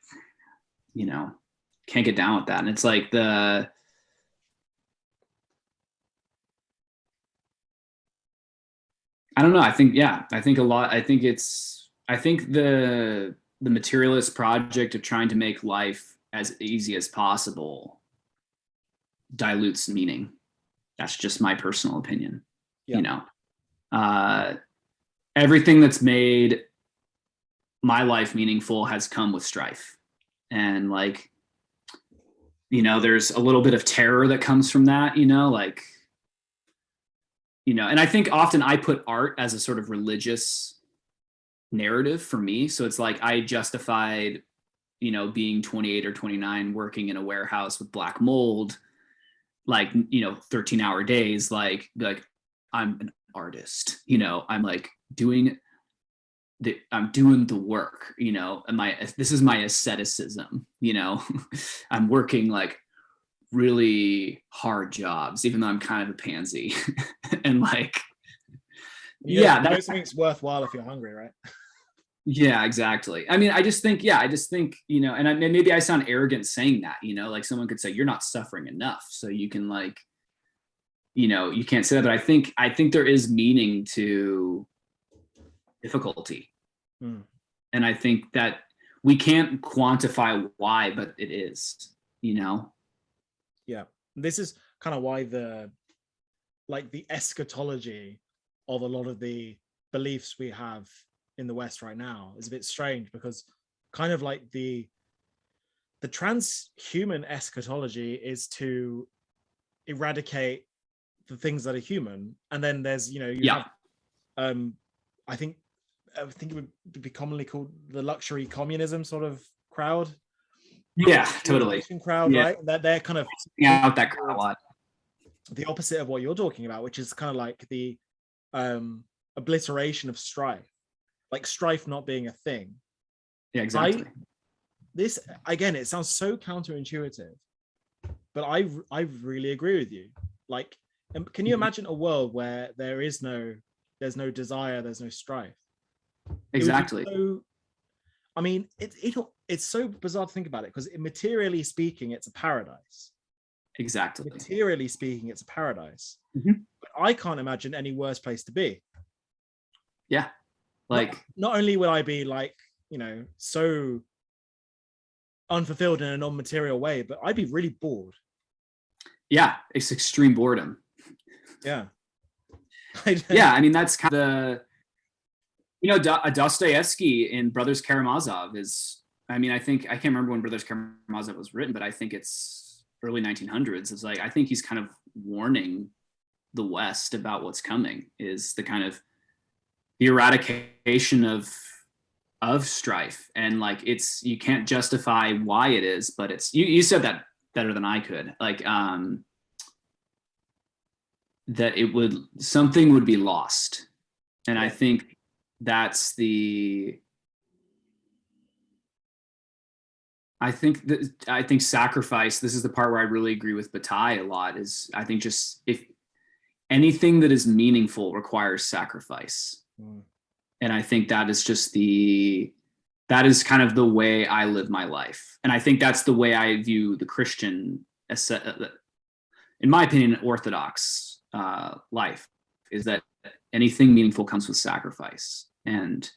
you know, can't get down with that. And it's like I don't know. I think the materialist project of trying to make life as easy as possible dilutes meaning. That's just my personal opinion. Yeah. You know, everything that's made my life meaningful has come with strife. And like, you know, there's a little bit of terror that comes from that, you know, like, you know, and I think often I put art as a sort of religious narrative for me. So it's like I justified, you know, being 28 or 29, working in a warehouse with black mold, like, you know, 13-hour days, like I'm an artist, you know, I'm like I'm doing the work, you know, and this is my asceticism, you know, I'm working like really hard jobs, even though I'm kind of a pansy. And like, you know something's worthwhile if you're hungry, right? Yeah, exactly. I mean, I just think, you know, and maybe I sound arrogant saying that, you know, like someone could say you're not suffering enough, so you can like, you know, you can't say that. But I think there is meaning to difficulty. And I think that we can't quantify why, but it is, you know? Yeah. This is kind of why the eschatology of a lot of the beliefs we have in the West right now is a bit strange, because kind of like the transhuman eschatology is to eradicate the things that are human, and then there's, you have I think it would be commonly called the luxury communism sort of crowd. Yeah, totally. Crowd, yeah. Right? They're kind of out that crowd a lot. The opposite of what you're talking about, which is kind of like the obliteration of strife, like strife not being a thing. Yeah, exactly. This again, it sounds so counterintuitive, but I really agree with you. Like, can you imagine a world where there's no desire, there's no strife? Exactly. I mean, it's so bizarre to think about it, because materially speaking, it's a paradise. Exactly. Materially speaking, it's a paradise. Mm-hmm. But I can't imagine any worse place to be. Yeah. Like, not only will I be like, so unfulfilled in a non-material way, but I'd be really bored. Yeah, it's extreme boredom. Yeah. Yeah, I mean, that's kind of Dostoevsky in Brothers Karamazov is, I mean, I can't remember when Brothers Karamazov was written, but I think it's early 1900s. It's like, I think he's kind of warning the West about what's coming, is the kind of the eradication of strife. And like, you can't justify why it is, but it's, you said that better than I could, like, that something would be lost. And I think that's I think sacrifice, this is the part where I really agree with Bataille a lot, is I think just if anything that is meaningful requires sacrifice. And I think that is just that is kind of the way I live my life. And I think that's the way I view the Christian, in my opinion, Orthodox life, is that anything meaningful comes with sacrifice, and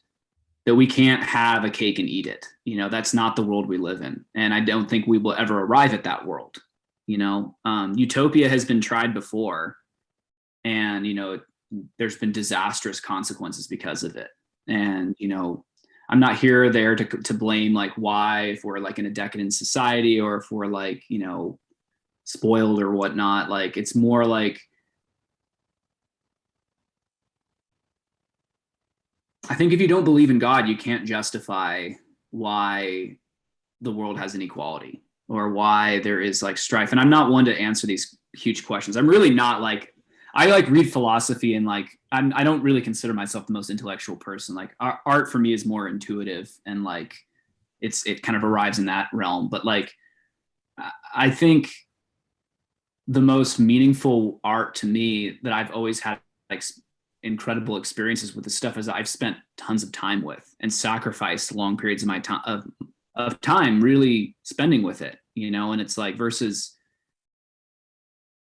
that we can't have a cake and eat it. That's not the world we live in. And I don't think we will ever arrive at that world. Utopia has been tried before, and, there's been disastrous consequences because of it. And, I'm not here or there to blame, like, why, if we're like in a decadent society, or if we're like, spoiled or whatnot. Like, it's more like, I think if you don't believe in God, you can't justify why the world has inequality, or why there is like strife. And I'm not one to answer these huge questions. I'm really not like, I like read philosophy, and like, I don't really consider myself the most intellectual person. Like, art for me is more intuitive, and like, it kind of arrives in that realm. But like, I think the most meaningful art to me that I've always had like incredible experiences with this stuff is I've spent tons of time with and sacrificed long periods of my time of time really spending with it, and it's like, versus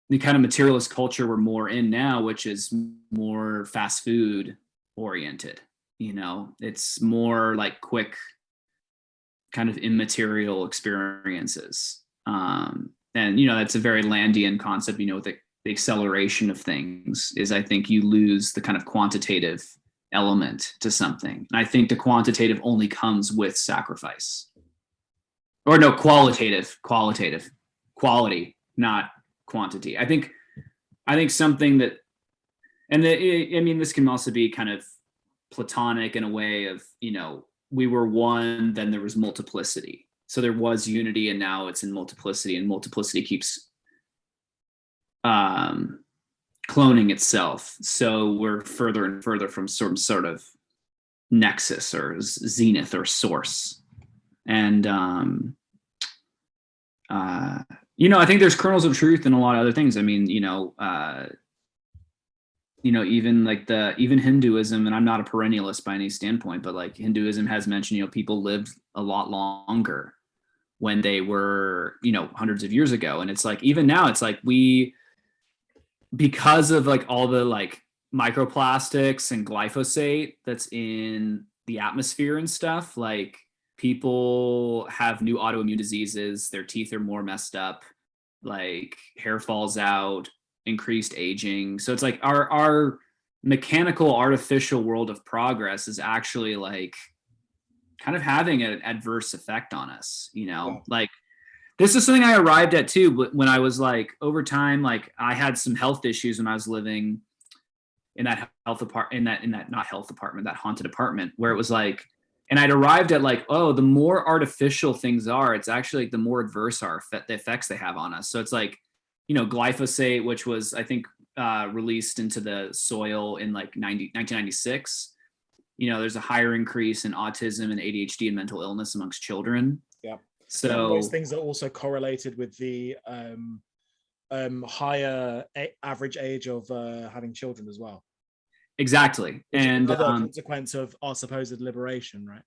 the kind of materialist culture we're more in now, which is more fast food oriented. It's more like quick kind of immaterial experiences. And, that's a very Landian concept, with the acceleration of things is, I think you lose the kind of quantitative element to something. And I think the quantitative only comes with sacrifice. Or no, qualitative, quality, not quantity. I think something that, and this can also be kind of Platonic in a way of, we were one, then there was multiplicity. So there was unity, and now it's in multiplicity, and multiplicity keeps cloning itself. So we're further and further from some sort of nexus or zenith or source. And, I think there's kernels of truth in a lot of other things. I mean, even like even Hinduism, and I'm not a perennialist by any standpoint, but like Hinduism has mentioned, people lived a lot longer when they were, hundreds of years ago. And it's like, even now, it's like because of like all the like microplastics and glyphosate that's in the atmosphere and stuff, like people have new autoimmune diseases, their teeth are more messed up, like hair falls out, increased aging. So it's like our mechanical artificial world of progress is actually like kind of having an adverse effect on us, like this is something I arrived at too. But when I was like over time, like I had some health issues when I was living in that that haunted apartment where it was like, and I'd arrived at like, oh, the more artificial things are, it's actually like the more adverse are the effects they have on us. So it's like, glyphosate, which was, I think, released into the soil in like 1996. There's a higher increase in autism and ADHD and mental illness amongst children. Yeah. So those things are also correlated with the higher average age of having children as well. Exactly. And another consequence of our supposed liberation, right?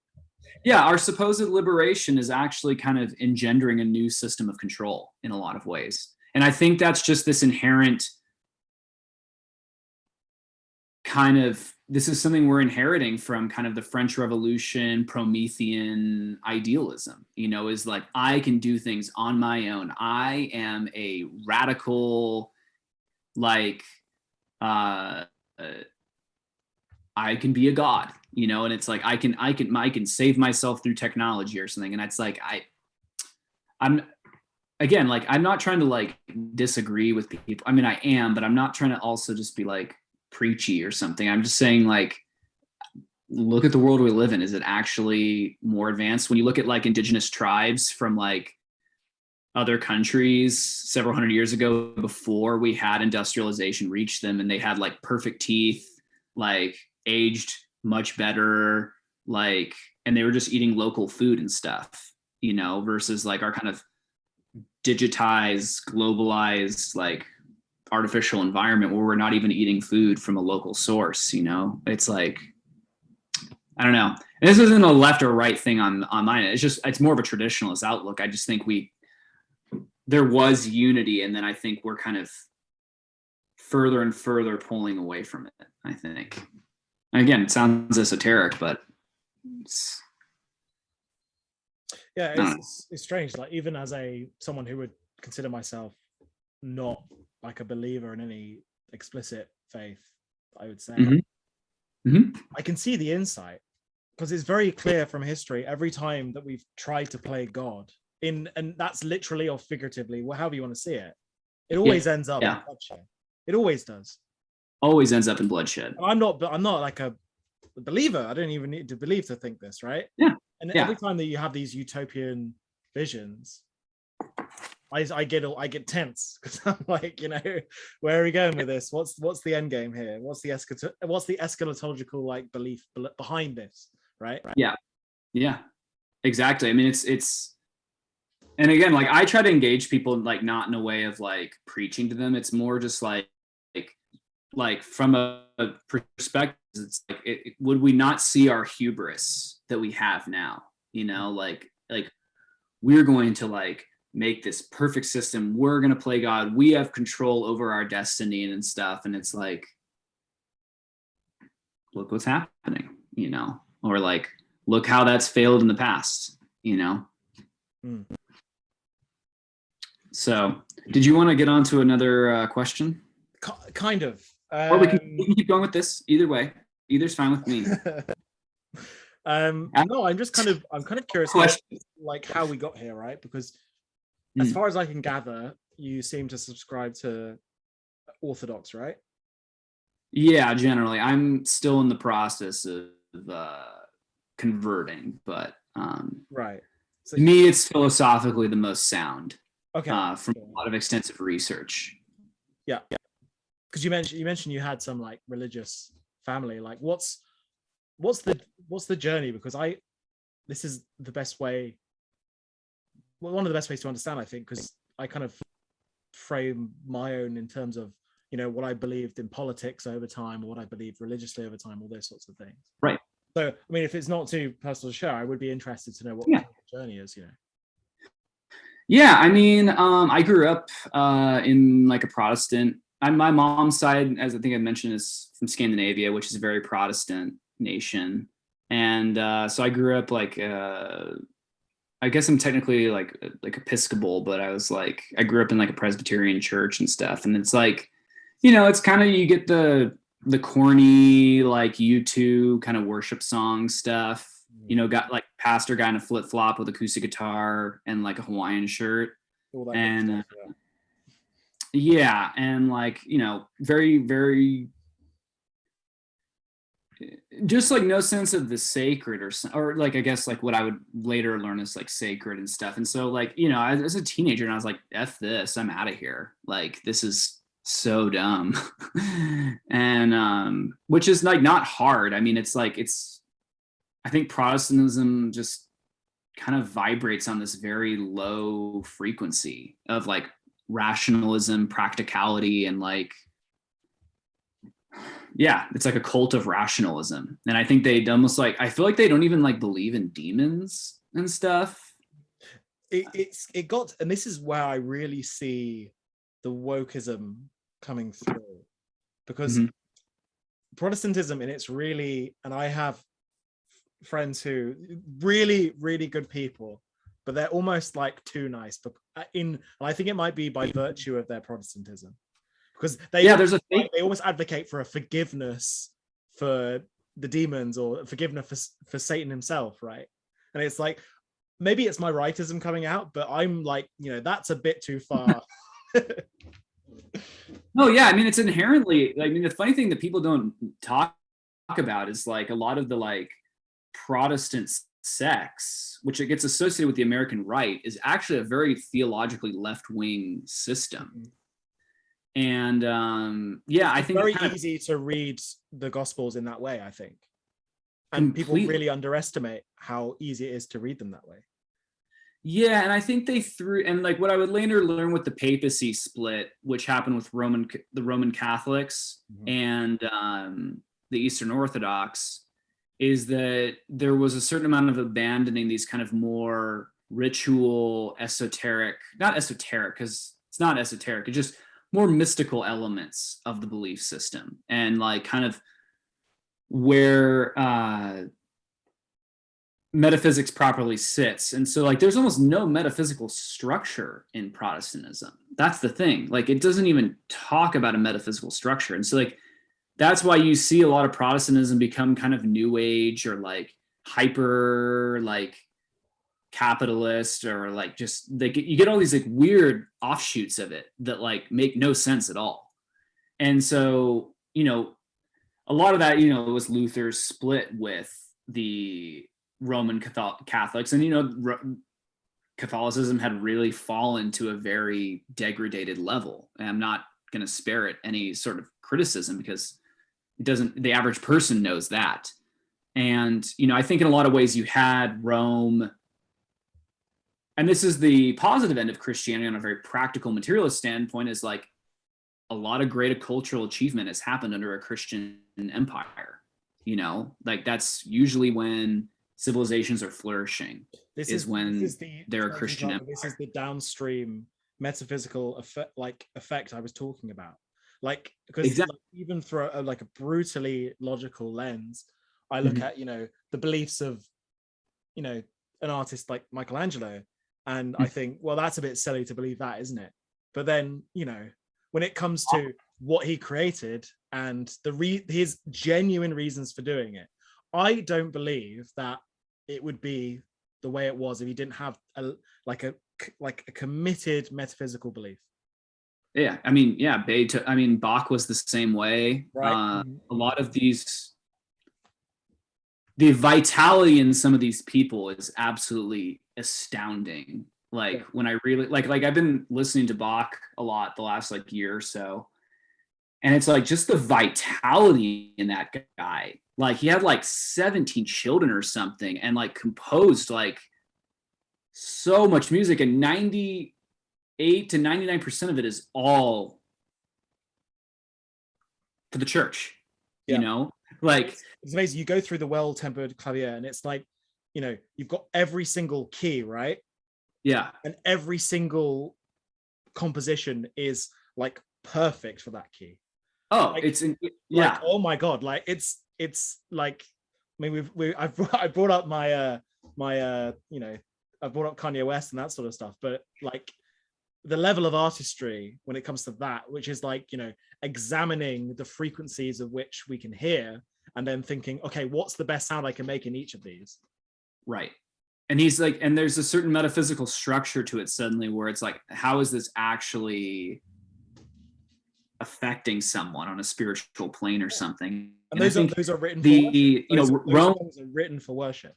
Yeah, our supposed liberation is actually kind of engendering a new system of control in a lot of ways. And I think that's just this inherent this is something we're inheriting from kind of the French Revolution, Promethean idealism, is like, I can do things on my own. I am a radical, like, I can be a god, and it's like, I can save myself through technology or something. And it's like, I'm not trying to like disagree with people. I mean, I am, but I'm not trying to also just be like preachy or something. I'm just saying, like, look at the world we live in. Is it actually more advanced? When you look at like indigenous tribes from like other countries several hundred years ago, before we had industrialization reach them, and they had like perfect teeth, like aged much better, like, and they were just eating local food and stuff, versus like our kind of digitized, globalized, like artificial environment where we're not even eating food from a local source. It's like, I don't know. And this isn't a left or right thing on mine. It's more of a traditionalist outlook. I just think there was unity, and then I think we're kind of further and further pulling away from it, I think. Again, it sounds esoteric, but it's strange. Like, even as someone who would consider myself not like a believer in any explicit faith, I would say, I can see the insight, because it's very clear from history. Every time that we've tried to play God, and that's literally or figuratively, however you want to see it, it always ends up in bloodshed. It always does. Always ends up in bloodshed. I'm not like a believer. I don't even need to believe to think this, right? Yeah. And every time that you have these utopian visions, I get tense, because I'm like, where are we going with this? What's the end game here? What's the eschatological like belief behind this, right? Yeah, exactly. I mean, it's and again, like, I try to engage people like not in a way of like preaching to them. It's more just like from a perspective, it's like, would we not see our hubris that we have now? Like we're going to like make this perfect system. We're going to play God. We have control over our destiny and stuff. And it's like, look what's happening, or like, look how that's failed in the past, So did you want to get on to another question? Kind of. Or we can keep going with this. Either way, either's fine with me. No, I'm kind of curious how we got here, right? Because as far as I can gather, you seem to subscribe to Orthodox, right? Yeah, generally. I'm still in the process of converting, but right. So, to me, it's philosophically the most sound. Okay. From a lot of extensive research. Yeah. Because you mentioned you had some like religious family. Like, what's the journey? Because this is the best way. Well, one of the best ways to understand, I think, because I kind of frame my own in terms of what I believed in politics over time, or what I believed religiously over time, all those sorts of things. Right. So, I mean, if it's not too personal to share, I would be interested to know what the journey is. Yeah, I mean, I grew up in like a Protestant. My mom's side, as I think I mentioned, is from Scandinavia, which is a very Protestant nation, and so I grew up like, I guess I'm technically like Episcopal, but I grew up in like a Presbyterian church and stuff, and it's like, it's kind of, you get the the corny like U2 kind of worship song stuff. You know, got like pastor guy in a flip flop with acoustic guitar and like a Hawaiian shirt. All that good And stuff, yeah. yeah, and like, you know, very, very just like no sense of the sacred or like, I guess like what I would later learn is like sacred and stuff. And so like, you know, as a teenager, and I was like, F this, I'm out of here. Like, this is so dumb. And which is like not hard. I mean, it's like, I think Protestantism just kind of vibrates on this very low frequency of like rationalism, practicality, and like, yeah, it's like a cult of rationalism. And I think they almost like, I feel like they don't even like believe in demons and stuff. It got, and this is where I really see the wokeism coming through, because Protestantism, and it's really, and I have friends who really, really good people, but they're almost like too nice. But and I think it might be by virtue of their Protestantism, because they almost advocate for a forgiveness for the demons, or forgiveness for Satan himself, right? And it's like, maybe it's my rightism coming out, but I'm like, you know, that's a bit too far. No, yeah, I mean, it's inherently, I mean, the funny thing that people don't talk about is like a lot of the like Protestant sects, which it gets associated with the American right, is actually a very theologically left-wing system. And yeah, I think it's very easy to read the Gospels in that way, I think. And completely. people really underestimate how easy it is to read them that way. Yeah, and I think they threw, and like what I would later learn with the papacy split, which happened with the Roman Catholics and the Eastern Orthodox, is that there was a certain amount of abandoning these kind of more ritual, esoteric, not esoteric, because it's not esoteric, it's just more mystical elements of the belief system, and like kind of where metaphysics properly sits. And so like there's almost no metaphysical structure in Protestantism. That's the thing. Like, it doesn't even talk about a metaphysical structure. And so like that's why you see a lot of Protestantism become kind of new age, or like hyper like capitalist, or like just you get all these like weird offshoots of it that like make no sense at all. And so, you know, a lot of that, you know, was Luther's split with the Roman Catholics, and you know, Catholicism had really fallen to a very degraded level. And I'm not going to spare it any sort of criticism, because it doesn't, the average person knows that. And you know, I think in a lot of ways you had Rome, and this is the positive end of Christianity on a very practical materialist standpoint, is like a lot of great cultural achievement has happened under a Christian empire. You know, like that's usually when civilizations are flourishing. This is they're a Christian empire. This is the downstream metaphysical effect I was talking about. Like, because exactly. Like, even through like a brutally logical lens, I look at, you know, the beliefs of, you know, an artist like Michelangelo, and I think, well, that's a bit silly to believe that, isn't it? But then, you know, when it comes to what he created and his genuine reasons for doing it, I don't believe that it would be the way it was if he didn't have a committed metaphysical belief. Yeah, I mean, yeah, I mean, Bach was the same way. Right. A lot of these, the vitality in some of these people is absolutely astounding. Like when I really like I've been listening to Bach a lot the last like year or so, and it's like just the vitality in that guy. Like he had like 17 children or something, and like composed like so much music, and 98 to 99% of it is all for the church. You know, like it's amazing. You go through the well-tempered clavier, and it's like, you know, you've got every single key, right? Yeah. And every single composition is like perfect for that key. Oh, like, yeah. Like, oh my God. Like it's like, I mean, I brought up my you know, I brought up Kanye West and that sort of stuff, but like the level of artistry when it comes to that, which is like, you know, examining the frequencies of which we can hear, and then thinking, okay, what's the best sound I can make in each of these? Right. And he's like, and there's a certain metaphysical structure to it suddenly where it's like, how is this actually affecting someone on a spiritual plane or something? And those are written for worship. Those Rome songs are written for worship.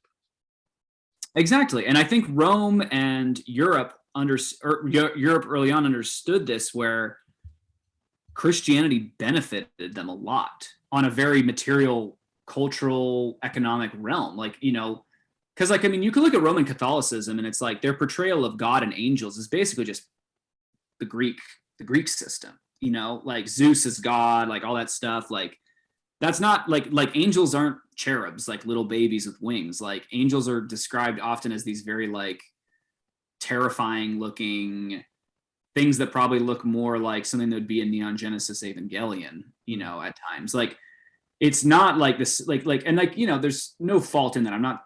Exactly. And I think Rome and Europe Europe early on understood this, where Christianity benefited them a lot on a very material, cultural, economic realm. Like, because like, I mean, you could look at Roman Catholicism and it's like their portrayal of God and angels is basically just the Greek system, like Zeus is God, like all that stuff. Like that's not like angels aren't cherubs, like little babies with wings. Like angels are described often as these very like terrifying looking things that probably look more like something that would be in Neon Genesis Evangelion, at times. Like it's not like this, and there's no fault in that. I'm not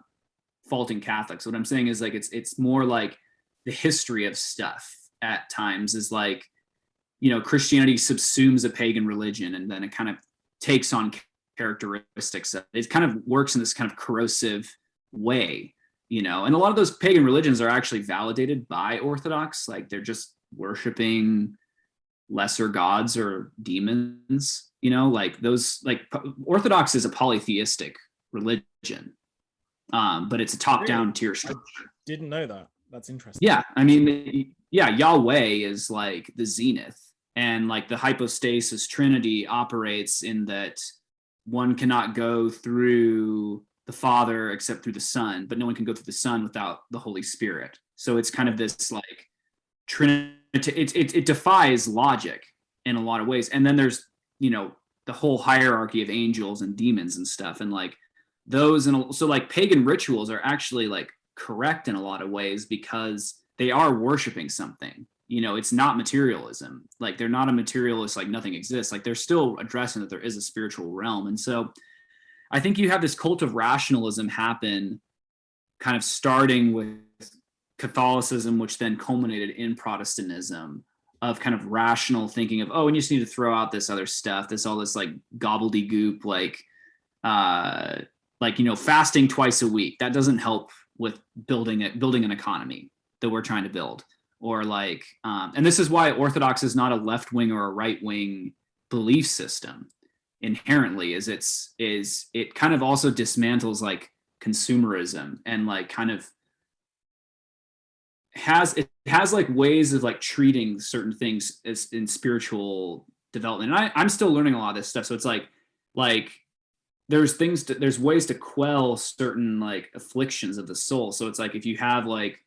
faulting Catholics. What I'm saying is like it's more like the history of stuff at times is like, Christianity subsumes a pagan religion and then it kind of takes on characteristics. It kind of works in this kind of corrosive way, and a lot of those pagan religions are actually validated by Orthodox. Like they're just worshiping lesser gods or demons, like those, like Orthodox is a polytheistic religion, but it's a top-down tier structure. I didn't know that. That's interesting. Yeah, I mean, Yahweh is like the zenith, and like the hypostasis Trinity operates in that one cannot go through the Father except through the Son, but no one can go through the Son without the Holy Spirit. So it's kind of this like Trinity. It defies logic in a lot of ways. And then there's, the whole hierarchy of angels and demons and stuff. And like those, and so like pagan rituals are actually like correct in a lot of ways because they are worshiping something. It's not materialism. Like they're not a materialist, like nothing exists. Like they're still addressing that there is a spiritual realm. And so I think you have this cult of rationalism happen kind of starting with Catholicism, which then culminated in Protestantism, of kind of rational thinking of, oh, and you just need to throw out this other stuff, all this like gobbledygook, like fasting twice a week. That doesn't help with building an economy that we're trying to build. Or like, and this is why Orthodox is not a left wing or a right wing belief system inherently. It kind of also dismantles like consumerism and like kind of has like ways of like treating certain things as in spiritual development. And I'm still learning a lot of this stuff. So it's like there's ways to quell certain like afflictions of the soul. So it's like if you have like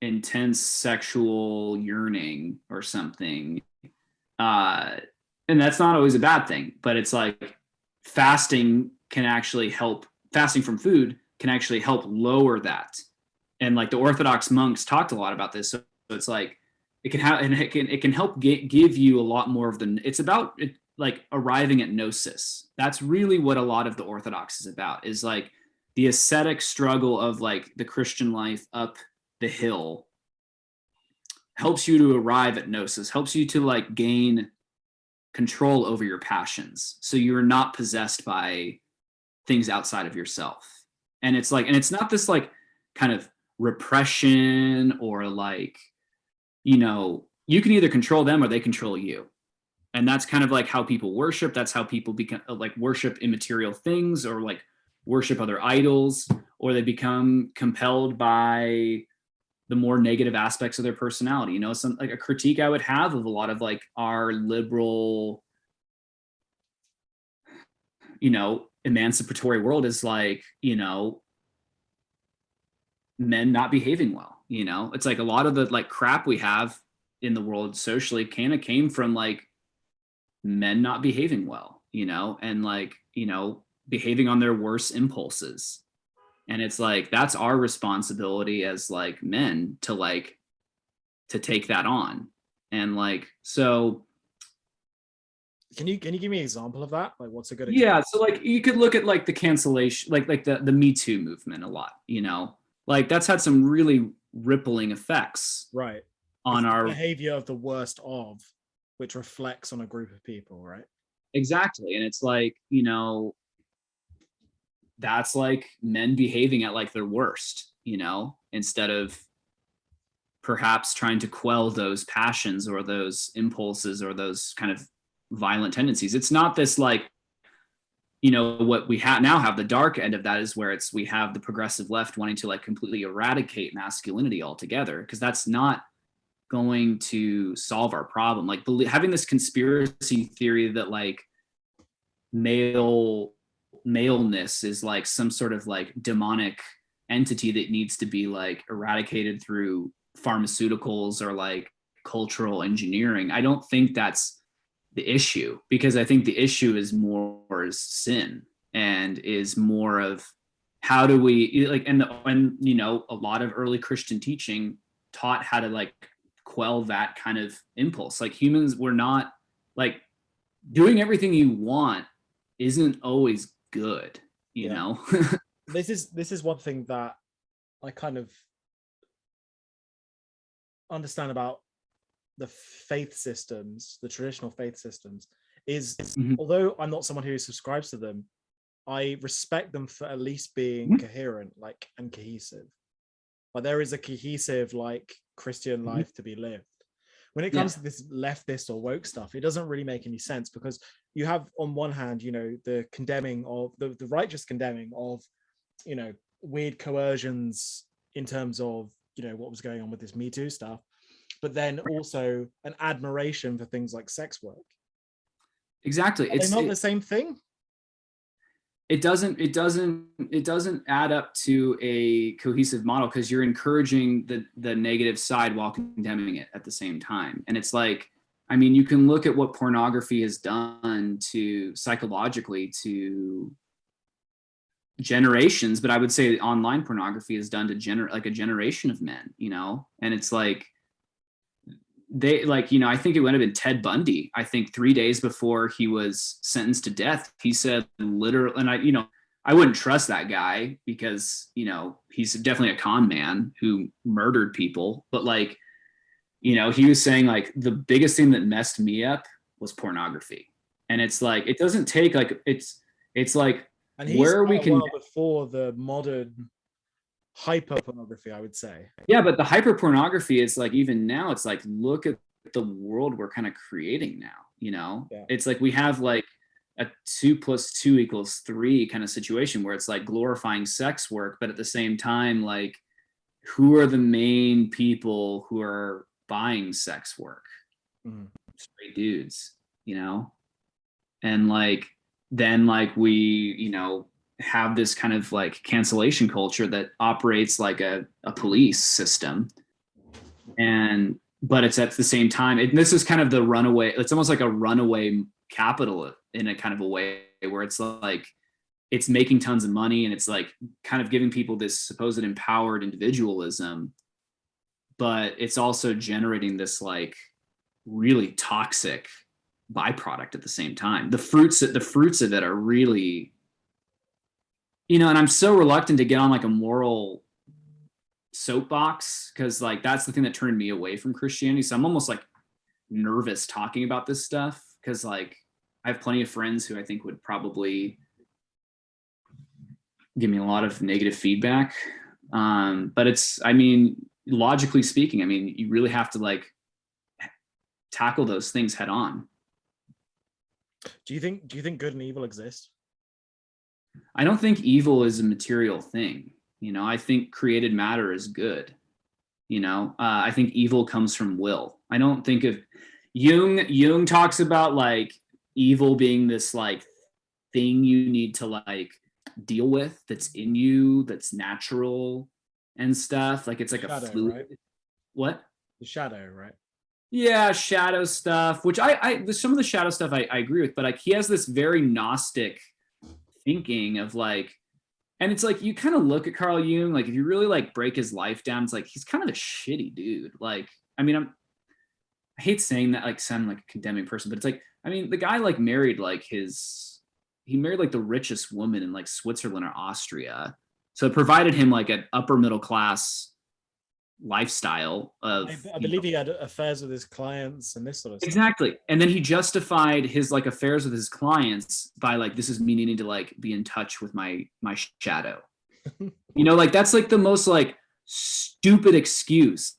intense sexual yearning or something, and that's not always a bad thing, but it's like fasting from food can actually help lower that. And like the Orthodox monks talked a lot about this. So it's like it can help give you a lot more of it's about like arriving at gnosis. That's really what a lot of the Orthodox is about, is like the ascetic struggle of like the Christian life up the hill helps you to arrive at gnosis, helps you to like gain control over your passions. So you're not possessed by things outside of yourself. And it's not this like kind of repression or like, you can either control them or they control you. And that's kind of like how people worship. That's how people become like worship immaterial things or like worship other idols, or they become compelled by the more negative aspects of their personality. Some like a critique I would have of a lot of like our liberal, emancipatory world is like, men not behaving well. It's like a lot of the like crap we have in the world socially kind of came from like men not behaving well, and like, behaving on their worst impulses. And it's like, that's our responsibility as like men to take that on. And like, so. Can you give me an example of that? Like what's a good example? Yeah. So like you could look at like the cancellation, like the Me Too movement a lot, like that's had some really rippling effects. Right. On our behavior of the worst of, which reflects on a group of people, right? Exactly. And it's like, you know, that's like men behaving at like their worst, you know, instead of perhaps trying to quell those passions or those impulses or those kind of violent tendencies. It's not this like, you know, what we now have the dark end of that is where we have the progressive left wanting to like completely eradicate masculinity altogether, because that's not going to solve our problem. Like having this conspiracy theory that like maleness is like some sort of like demonic entity that needs to be like eradicated through pharmaceuticals or like cultural engineering. I don't think that's the issue, because I think the issue is more sin and is more of how do we like, and you know, a lot of early Christian teaching taught how to like quell that kind of impulse. Like humans were not like doing everything you want isn't always good, you know. This is one thing that I kind of understand about the faith systems, the traditional faith systems, is although I'm not someone who subscribes to them, I respect them for at least being coherent, like, and cohesive. Like there is a cohesive like Christian life to be lived. When it comes to this leftist or woke stuff, it doesn't really make any sense, because you have on one hand, you know, the condemning of the righteous condemning of, you know, weird coercions in terms of, you know, what was going on with this Me Too stuff, but then also an admiration for things like sex work. Exactly. It's not the same thing. It doesn't add up to a cohesive model, because you're encouraging the negative side while condemning it at the same time. And it's like, I mean, you can look at what pornography has done to psychologically to generations, but I would say online pornography has done to like a generation of men, you know. And it's like they like, you know, I think it would have been Ted Bundy. I think 3 days before he was sentenced to death, he said literally, and I wouldn't trust that guy because, you know, he's definitely a con man who murdered people. But like, you know, he was saying like the biggest thing that messed me up was pornography. And it's like, it doesn't take like, it's like, and he's where we can before the modern hyper pornography, I would say. Yeah, but the hyper pornography is like, even now it's like, look at the world we're kind of creating now, you know. It's like we have like a 2 + 2 = 3 kind of situation where it's like glorifying sex work, but at the same time, like, who are the main people who are buying sex work? Straight dudes, you know. And like then like we, you know, have this kind of like cancellation culture that operates like a police system. And but it's at the same time, this is kind of the runaway, it's almost like a runaway capital in a kind of a way where it's like it's making tons of money and it's like kind of giving people this supposed empowered individualism, but it's also generating this like really toxic byproduct at the same time. The fruits of it are really, you know, and I'm so reluctant to get on like a moral soapbox because like that's the thing that turned me away from Christianity. So I'm almost like nervous talking about this stuff because like I have plenty of friends who I think would probably give me a lot of negative feedback. But it's, I mean, logically speaking, I mean, you really have to like tackle those things head on. Do you think good and evil exist? I don't think evil is a material thing. You know, I think created matter is good. You know, I think evil comes from will. I don't think of Jung talks about like evil being this like thing you need to like deal with that's in you, that's natural and stuff. Like it's like shadow, a fluid. Right? What? The shadow, right? Yeah, shadow stuff, which I some of the shadow stuff I agree with, but like he has this very Gnostic thinking of like, and it's like you kind of look at Carl Jung, like if you really like break his life down, it's like he's kind of a shitty dude. Like, I mean, I hate saying that, like sounding like a condemning person, but it's like, I mean, the guy like married like he married like the richest woman in like Switzerland or Austria. So it provided him like an upper middle class lifestyle of I believe he had affairs with his clients and this sort of stuff. Exactly. And then he justified his like affairs with his clients by like, this is me needing to like be in touch with my shadow. Like that's like the most like stupid excuse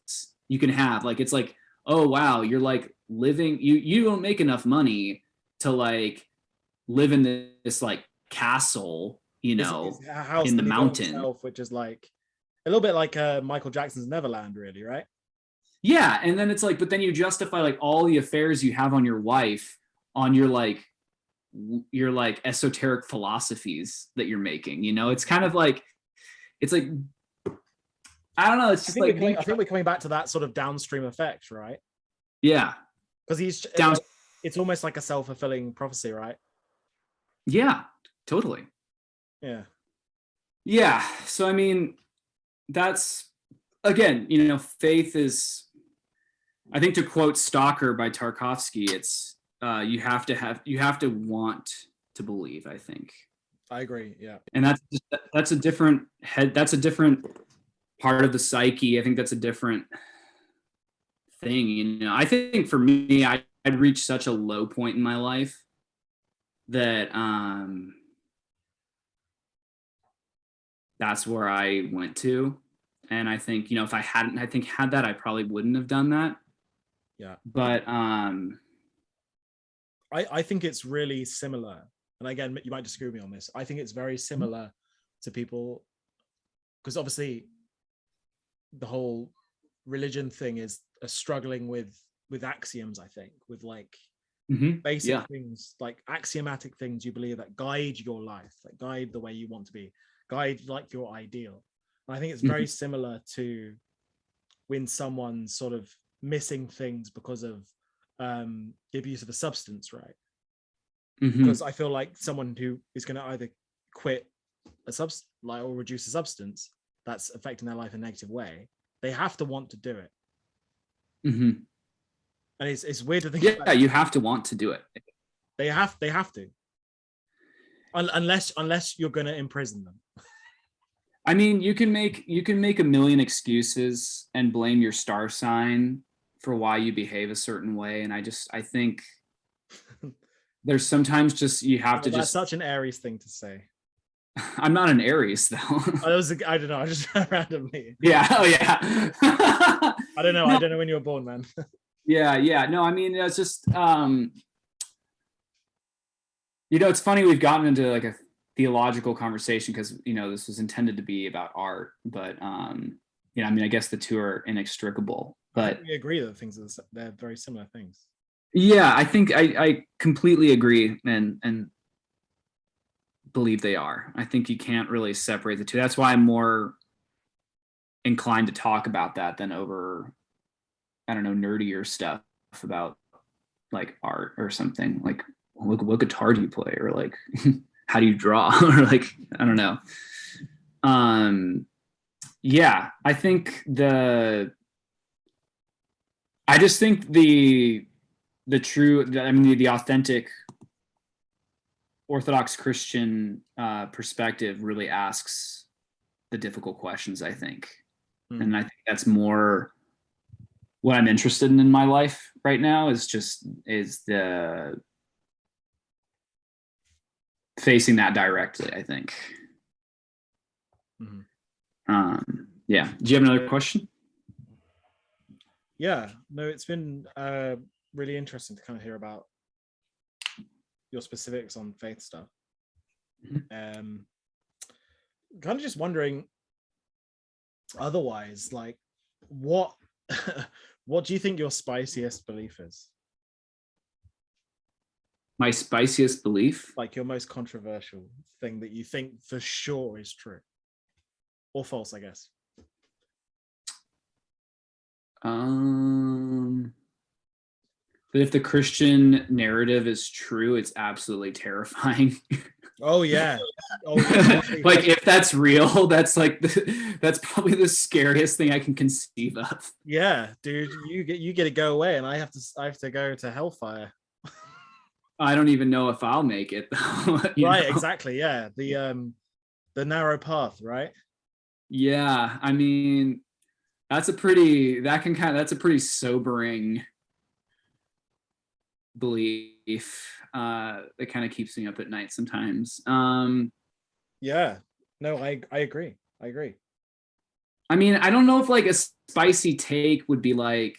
you can have. Like it's like, oh wow, you're like living, you don't make enough money to like live in this like castle, in the mountain himself, which is like a little bit like Michael Jackson's Neverland, really, right? Yeah, and then it's like, but then you justify like all the affairs you have on your wife on your like esoteric philosophies that you're making. It's kind of like, it's like, I don't know. It's just I think we're coming back to that sort of downstream effect, right? Yeah, because it's almost like a self-fulfilling prophecy, right? Yeah, totally. Yeah. So I mean, that's again, faith is. I think to quote Stalker by Tarkovsky, it's you have to want to believe, I think. I agree. Yeah. And that's a different part of the psyche. I think that's a different thing. I think for me, I'd reached such a low point in my life that that's where I went to. And I think, if I hadn't, had that, I probably wouldn't have done that. Yeah. But I think it's really similar. And again, you might disagree with me on this. I think it's very similar to people, because obviously the whole religion thing is struggling with axioms, I think, with like basic things, like axiomatic things you believe that guide your life, that guide the way you want to be, guide like your ideal. And I think it's very similar to when someone's sort of missing things because of the abuse of a substance, right? Because I feel like someone who is going to either quit a substance or reduce a substance that's affecting their life in a negative way, they have to want to do it. And it's weird to think. Yeah, you have to want to do it. They have to, unless you're going to imprison them. I mean, you can make a million excuses and blame your star sign for why you behave a certain way, and I think there's sometimes just you have to. That's such an Aries thing to say. I'm not an Aries though. I don't know. I just randomly. Yeah. Oh yeah. I don't know. No. I don't know when you were born, man. Yeah. No, I mean, it's just it's funny we've gotten into like a theological conversation because this was intended to be about art, but I mean, I guess the two are inextricable. But we agree that they're very similar things. Yeah, I think I completely agree and believe they are. I think you can't really separate the two. That's why I'm more inclined to talk about that than over, I don't know, nerdier stuff about like art or something. Like, what guitar do you play, or like how do you draw, or like I don't know. Yeah, I just think the authentic Orthodox Christian perspective really asks the difficult questions, I think. And I think that's more what I'm interested in my life right now is the facing that directly, I think. Yeah. Do you have another question? Yeah, no, it's been really interesting to kind of hear about your specifics on faith stuff. Kind of just wondering, otherwise, like, what do you think your spiciest belief is? My spiciest belief? Like your most controversial thing that you think for sure is true or false, I guess. But if the Christian narrative is true, it's absolutely terrifying. Oh yeah. Like if that's real, that's like that's probably the scariest thing I can conceive of. Yeah, dude, you get to go away, and I have to go to hellfire. I don't even know if I'll make it though. Right, exactly. Yeah, the narrow path, right? Yeah, I mean, that's a pretty sobering belief. It kind of keeps me up at night sometimes. Yeah, no, I agree. I agree. I mean, I don't know if like a spicy take would be like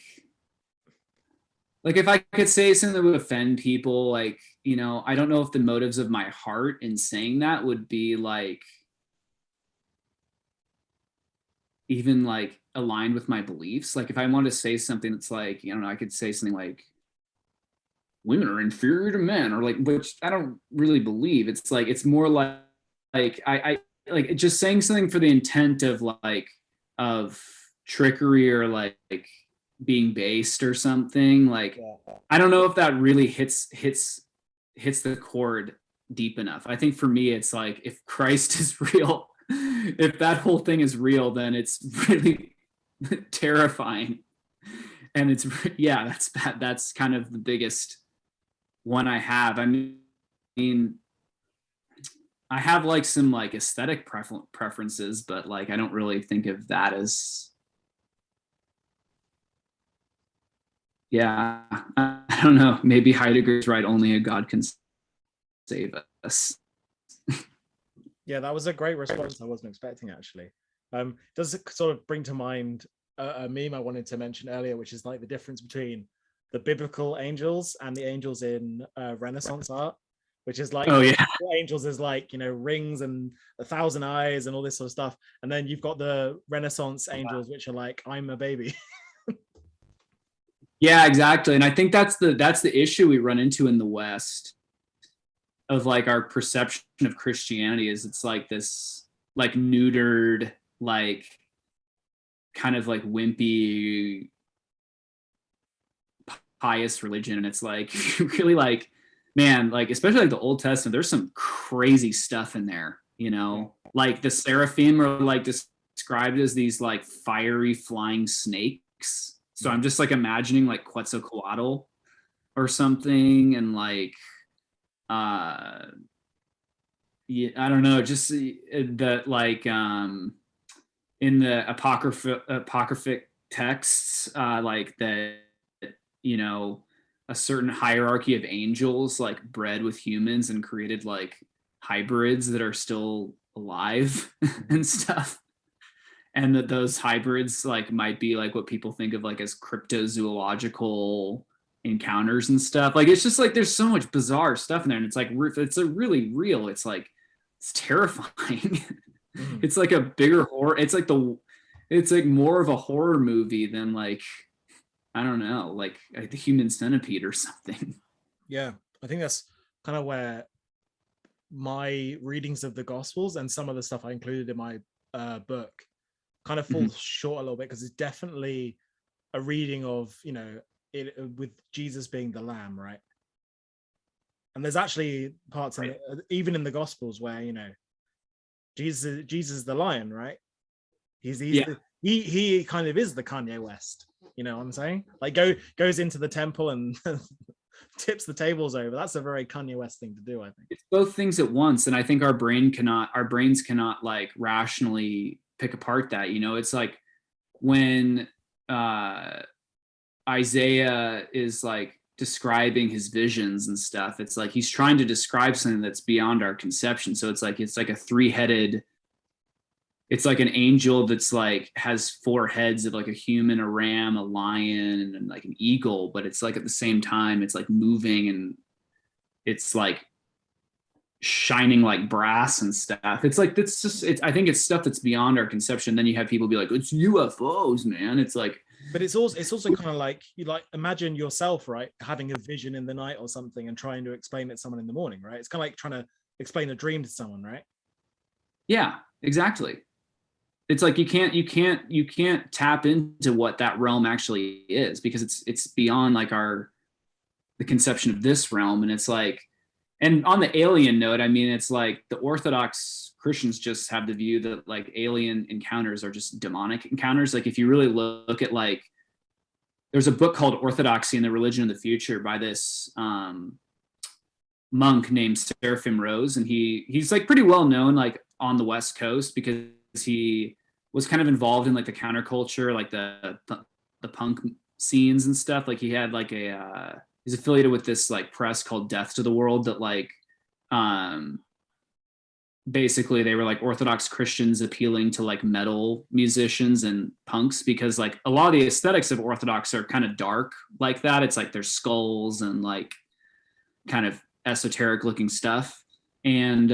if I could say something that would offend people, like, you know, I don't know if the motives of my heart in saying that would be like even like aligned with my beliefs. Like if I want to say something that's like, you know, I could say something like women are inferior to men, or like, which I don't really believe. It's like, it's more like I like just saying something for the intent of like of trickery or like being based or something. Like Yeah. I don't know if that really hits the chord deep enough. I think for me it's like if Christ is real, if that whole thing is real, then it's really terrifying. And it's yeah, that's kind of the biggest one I have. I mean, I have like some like aesthetic preferences, but like I don't really think of that as yeah. I don't know. Maybe Heidegger's right. Only a God can save us. Yeah, that was a great response. I wasn't expecting actually. Does it sort of bring to mind a meme I wanted to mention earlier, which is like the difference between the biblical angels and the angels in Renaissance art, which is like Oh the yeah. angels is like, you know, rings and 1,000 eyes and all this sort of stuff, and then you've got the Renaissance angels, which are like, I'm a baby. Yeah, exactly. And I think that's the issue we run into in the West of like our perception of Christianity is it's like this like neutered, like kind of like wimpy pious religion. And it's like really like, man, like especially like the Old Testament, there's some crazy stuff in there, you know, like the seraphim are like described as these like fiery flying snakes. So I'm just like imagining like Quetzalcoatl or something, and like yeah, I don't know, just the like in the apocryphic texts, like that, you know, a certain hierarchy of angels like bred with humans and created like hybrids that are still alive and stuff. And that those hybrids like might be like what people think of like as cryptozoological encounters and stuff. Like it's just like there's so much bizarre stuff in there, and it's like it's a really real. It's like it's terrifying. It's like a bigger horror. It's like more of a horror movie than like I don't know, like the Human Centipede or something. Yeah, I think that's kind of where my readings of the Gospels and some of the stuff I included in my book kind of falls short a little bit, because it's definitely a reading of, you know, it with Jesus being the lamb, right? And there's actually parts in even in the Gospels where, you know, Jesus is the lion, right? He's Yeah. he kind of is the Kanye West. You know what I'm saying? Like goes into the temple and tips the tables over. That's a very Kanye West thing to do, I think. It's both things at once, and I think our brains cannot like rationally pick apart that, you know. It's like when uh Isaiah is like describing his visions and stuff, it's like he's trying to describe something that's beyond our conception. So it's like a three-headed, it's like an angel that's like has four heads of like a human, a ram, a lion, and like an eagle, but it's like at the same time it's like moving, and it's like shining like brass and stuff. It's like it's just I think it's stuff that's beyond our conception. Then you have people be like, it's UFOs, man. It's like, but it's also kind of like, you like imagine yourself, right, having a vision in the night or something and trying to explain it to someone in the morning, right? It's kind of like trying to explain a dream to someone, right? yeah, exactly. It's like you can't tap into what that realm actually is, because it's beyond like the conception of this realm. And it's like, and on the alien note, I mean, it's like the Orthodox Christians just have the view that like alien encounters are just demonic encounters. Like if you really look at like, there's a book called Orthodoxy and the Religion of the Future by this monk named Seraphim Rose, and he's like pretty well known like on the West Coast, because he was kind of involved in like the counterculture, like the punk scenes and stuff. Like he had like he's affiliated with this like press called Death to the World that like basically they were like Orthodox Christians appealing to like metal musicians and punks, because like a lot of the aesthetics of Orthodox are kind of dark like that. It's like there's skulls and like kind of esoteric looking stuff. And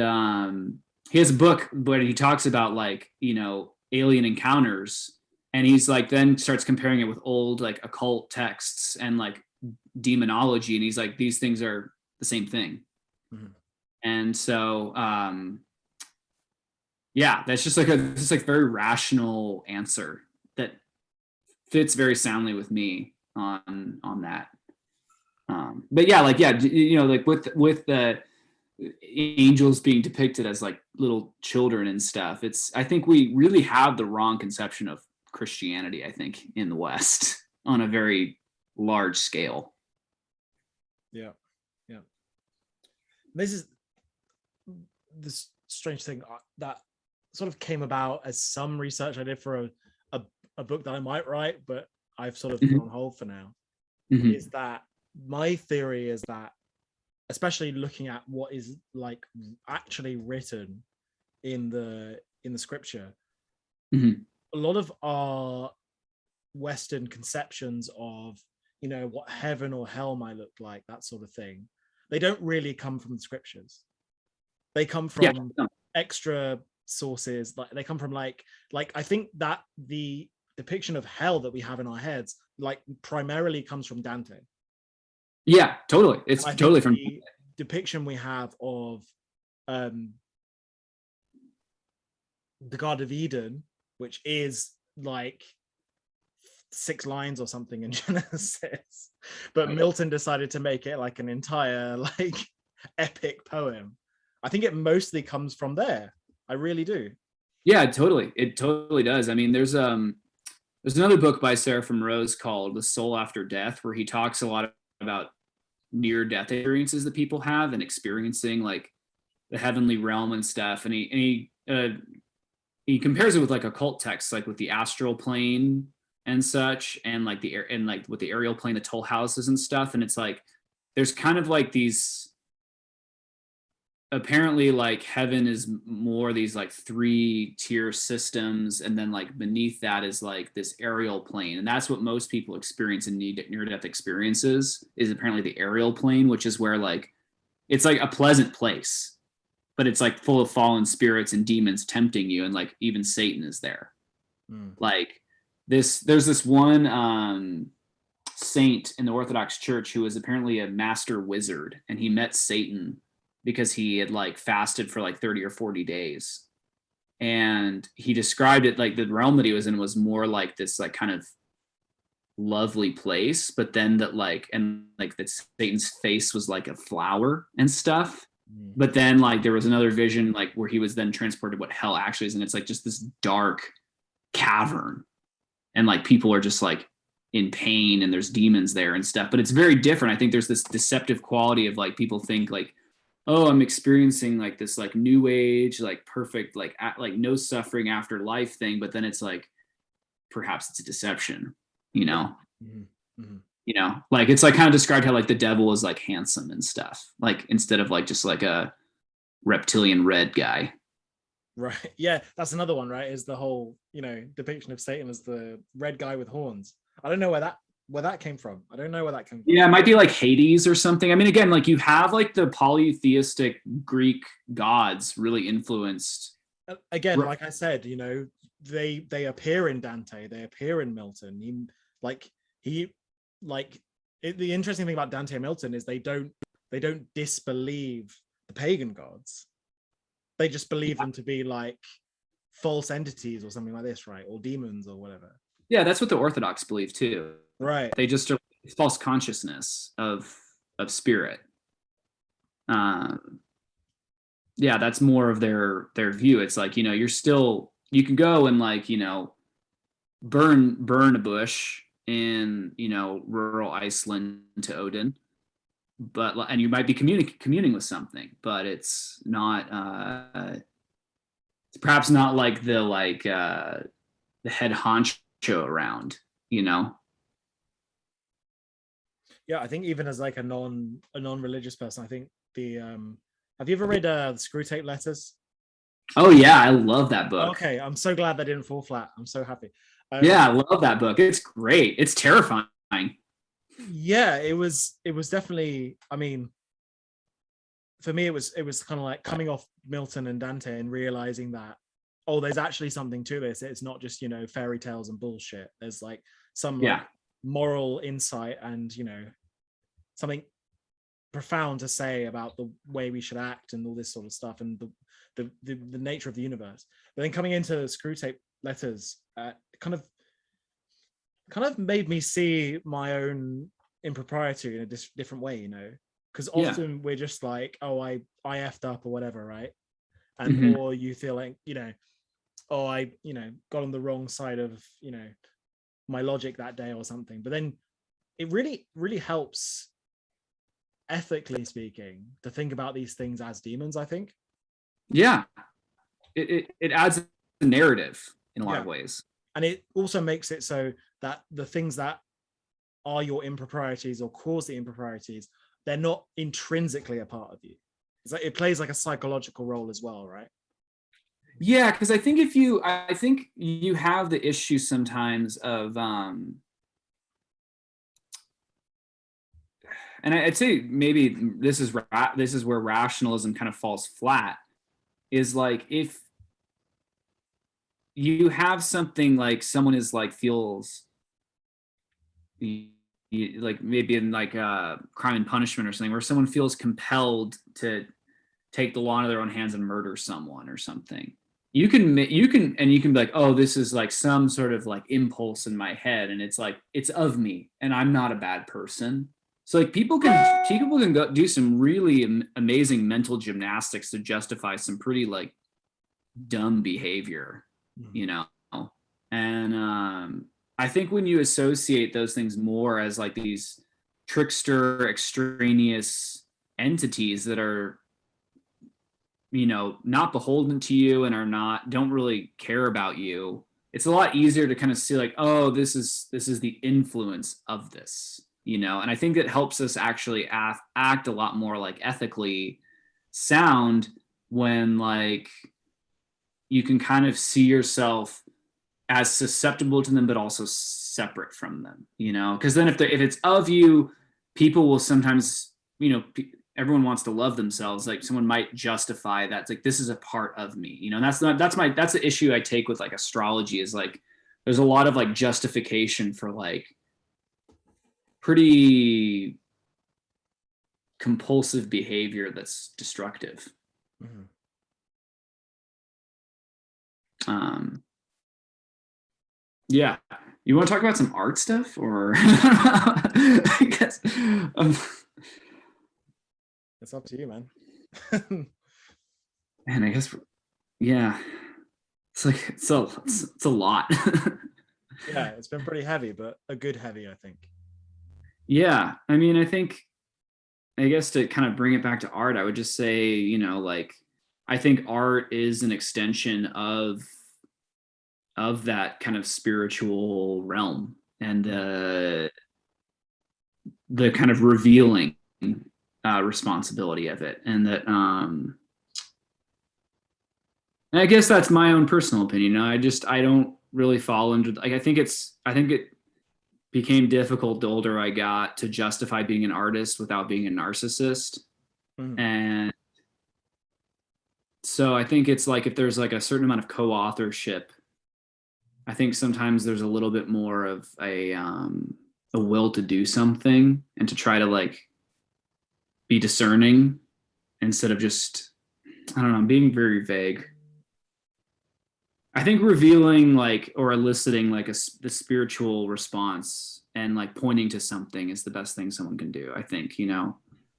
he has a book where he talks about like, you know, alien encounters, and he's like then starts comparing it with old like occult texts and like demonology, and he's like, these things are the same thing. Mm-hmm. And so yeah, that's just like this like very rational answer that fits very soundly with me on that. But yeah, like yeah, you know, like with the angels being depicted as like little children and stuff, it's, I think we really have the wrong conception of Christianity, I think, in the West on a very large scale. Yeah. This is this strange thing that sort of came about as some research I did for a book that I might write, but I've sort of put on hold for now. Is that my theory is that, especially looking at what is like actually written in the scripture, a lot of our Western conceptions of, you know, what heaven or hell might look like, that sort of thing, they don't really come from the scriptures. They come from extra sources. Like they come from like I think that the depiction of hell that we have in our heads like primarily comes from Dante. Yeah, totally. It's totally from the depiction we have of the Garden of Eden, which is like 6 lines or something in Genesis, but right. Milton decided to make it like an entire like epic poem. I think it mostly comes from there. I really do. Yeah, totally. It totally does. I mean, there's another book by Seraphim Rose called The Soul After Death, where he talks a lot about near-death experiences that people have and experiencing like the heavenly realm and stuff. And he compares it with like occult texts, like with the astral plane and such, and like with the aerial plane, the toll houses and stuff. And it's like there's kind of like these, apparently like heaven is more these like 3-tier systems, and then like beneath that is like this aerial plane, and that's what most people experience in near-death experiences, is apparently the aerial plane, which is where like it's like a pleasant place, but it's like full of fallen spirits and demons tempting you, and like even Satan is there. Like there's this one saint in the Orthodox Church who was apparently a master wizard, and he met Satan because he had like fasted for like 30 or 40 days. And he described it like the realm that he was in was more like this like kind of lovely place, but then that like, and like that Satan's face was like a flower and stuff. But then like there was another vision like where he was then transported what hell actually is, and it's like just this dark cavern, and like people are just like in pain, and there's demons there and stuff. But it's very different. I think there's this deceptive quality of like people think like, oh, I'm experiencing like this like new age, like perfect, like no suffering after life thing. But then it's like, perhaps it's a deception, you know? You know, like it's like kind of described how like the devil is like handsome and stuff, like instead of like just like a reptilian red guy. Right. Yeah. That's another one, right? Is the whole, you know, depiction of Satan as the red guy with horns. I don't know where that came from. I don't know where that came from. Yeah, it might be like Hades or something. I mean, again, like you have like the polytheistic Greek gods really influenced. Again, like I said, you know, they appear in Dante, they appear in Milton. The interesting thing about Dante and Milton is they don't disbelieve the pagan gods. They just believe them to be like false entities or something like this, right? Or demons or whatever. Yeah, that's what the Orthodox believe too. Right. They just are false consciousness of spirit. Yeah, that's more of their view. It's like, you know, you can go and like, you know, burn a bush in, you know, rural Iceland to Odin, and you might be communing with something, but it's not it's perhaps not like the the head honcho around, you know? Yeah, I think even as like a non-religious person, I think the have you ever read the Screw Tape Letters? Oh yeah, I love that book. Okay, I'm so glad that didn't fall flat. I'm so happy. Yeah, I love that book. It's great. It's terrifying. Yeah, it was definitely, I mean, for me it was kind of like coming off Milton and Dante and realizing that, oh, there's actually something to this. It's not just, fairy tales and bullshit. There's like some like Yeah. moral insight and, something profound to say about the way we should act and all this sort of stuff, and the nature of the universe. But then coming into Screw Tape Letters, kind of made me see my own impropriety in a different way, because Yeah. often we're just like, oh, I effed up or whatever, right? And Mhm. or you feel like, oh, I got on the wrong side of my logic that day or something. But then it really helps, ethically speaking, to think about these things as demons, I think. Yeah. It adds a narrative in a lot Yeah. of ways. And it also makes it so that the things that are your improprieties or cause the improprieties, they're not intrinsically a part of you. It's like it plays like a psychological role as well, right? Yeah, because I think you have the issue sometimes of and I'd say maybe this is where rationalism kind of falls flat, is like if you have something like someone is like feels like maybe in like Crime and Punishment or something, where someone feels compelled to take the law into their own hands and murder someone or something. You can be like, oh, this is like some sort of like impulse in my head, and it's like it's of me, and I'm not a bad person. So like people can go do some really amazing mental gymnastics to justify some pretty like dumb behavior, you know. And I think when you associate those things more as like these trickster extraneous entities that are, not beholden to you and don't really care about you, it's a lot easier to kind of see like, oh, this is the influence of this, and I think it helps us actually act a lot more like ethically sound when like you can kind of see yourself as susceptible to them but also separate from them, because then if it's of you, people will sometimes, everyone wants to love themselves. Like someone might justify that. It's like, this is a part of me, and that's the issue I take with like astrology, is like, there's a lot of like justification for like pretty compulsive behavior that's destructive. Mm-hmm. Yeah. You want to talk about some art stuff, or I guess It's up to you, man. man, I guess, yeah, it's like it's a lot. Yeah, it's been pretty heavy, but a good heavy, I think. Yeah, I mean, I guess to kind of bring it back to art, I would just say, like, I think art is an extension of that kind of spiritual realm, and the kind of revealing responsibility of it, and that I guess that's my own personal opinion. I don't really fall into like, I think it became difficult the older I got to justify being an artist without being a narcissist. And so I think it's like, if there's like a certain amount of co-authorship, I think sometimes there's a little bit more of a will to do something and to try to like be discerning instead of just, I don't know, being very vague. I think revealing like, or eliciting like the spiritual response and like pointing to something is the best thing someone can do. I think,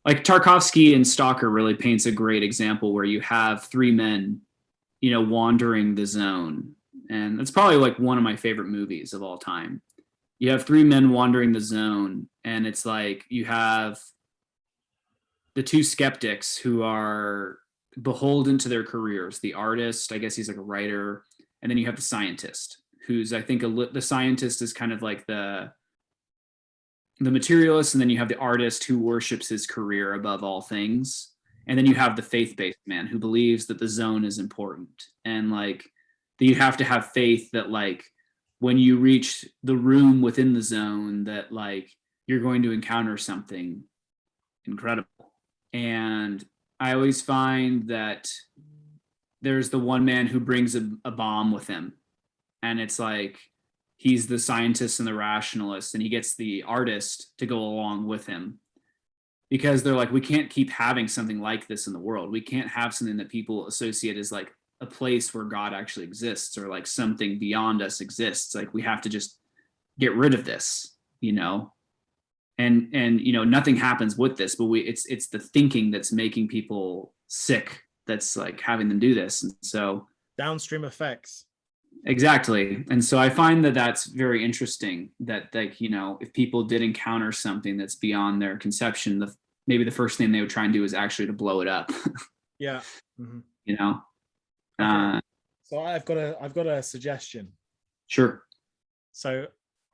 like Tarkovsky in Stalker really paints a great example where you have three men, wandering the zone. And that's probably like one of my favorite movies of all time. You have three men wandering the zone, and it's like you have the two skeptics who are beholden to their careers. The artist, I guess he's like a writer, and then you have the scientist. who's, I think, the scientist is kind of like the materialist, and then you have the artist who worships his career above all things, and then you have the faith-based man who believes that the zone is important, and like that you have to have faith that like when you reach the room within the zone that like you're going to encounter something incredible. And I always find that there's the one man who brings a bomb with him, and it's like he's the scientist and the rationalist, and he gets the artist to go along with him because they're like, we can't keep having something like this in the world. We can't have something that people associate as like a place where God actually exists or like something beyond us exists. Like we have to just get rid of this, you know? And you know, nothing happens with this, but it's the thinking that's making people sick, that's like having them do this. And so downstream effects. Exactly. And so I find that that's very interesting, that like, you know, if people did encounter something that's beyond their conception, maybe the first thing they would try and do is actually to blow it up. Yeah. Mm-hmm. You know? Okay. So I've got a suggestion. Sure. So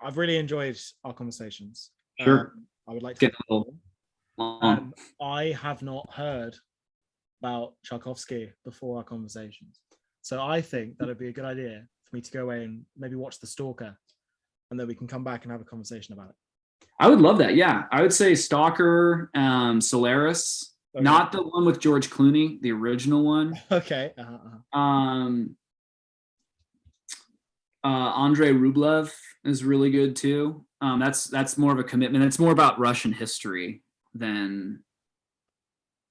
I've really enjoyed our conversations. Sure. I would like to get a little long. I have not heard about Tchaikovsky before our conversations. So I think that it'd be a good idea for me to go away and maybe watch The Stalker, and then we can come back and have a conversation about it. I would love that. Yeah. I would say Stalker, Solaris, Okay. Not the one with George Clooney, the original one. Okay. Andrei Rublev is really good too. That's more of a commitment. It's more about Russian history than.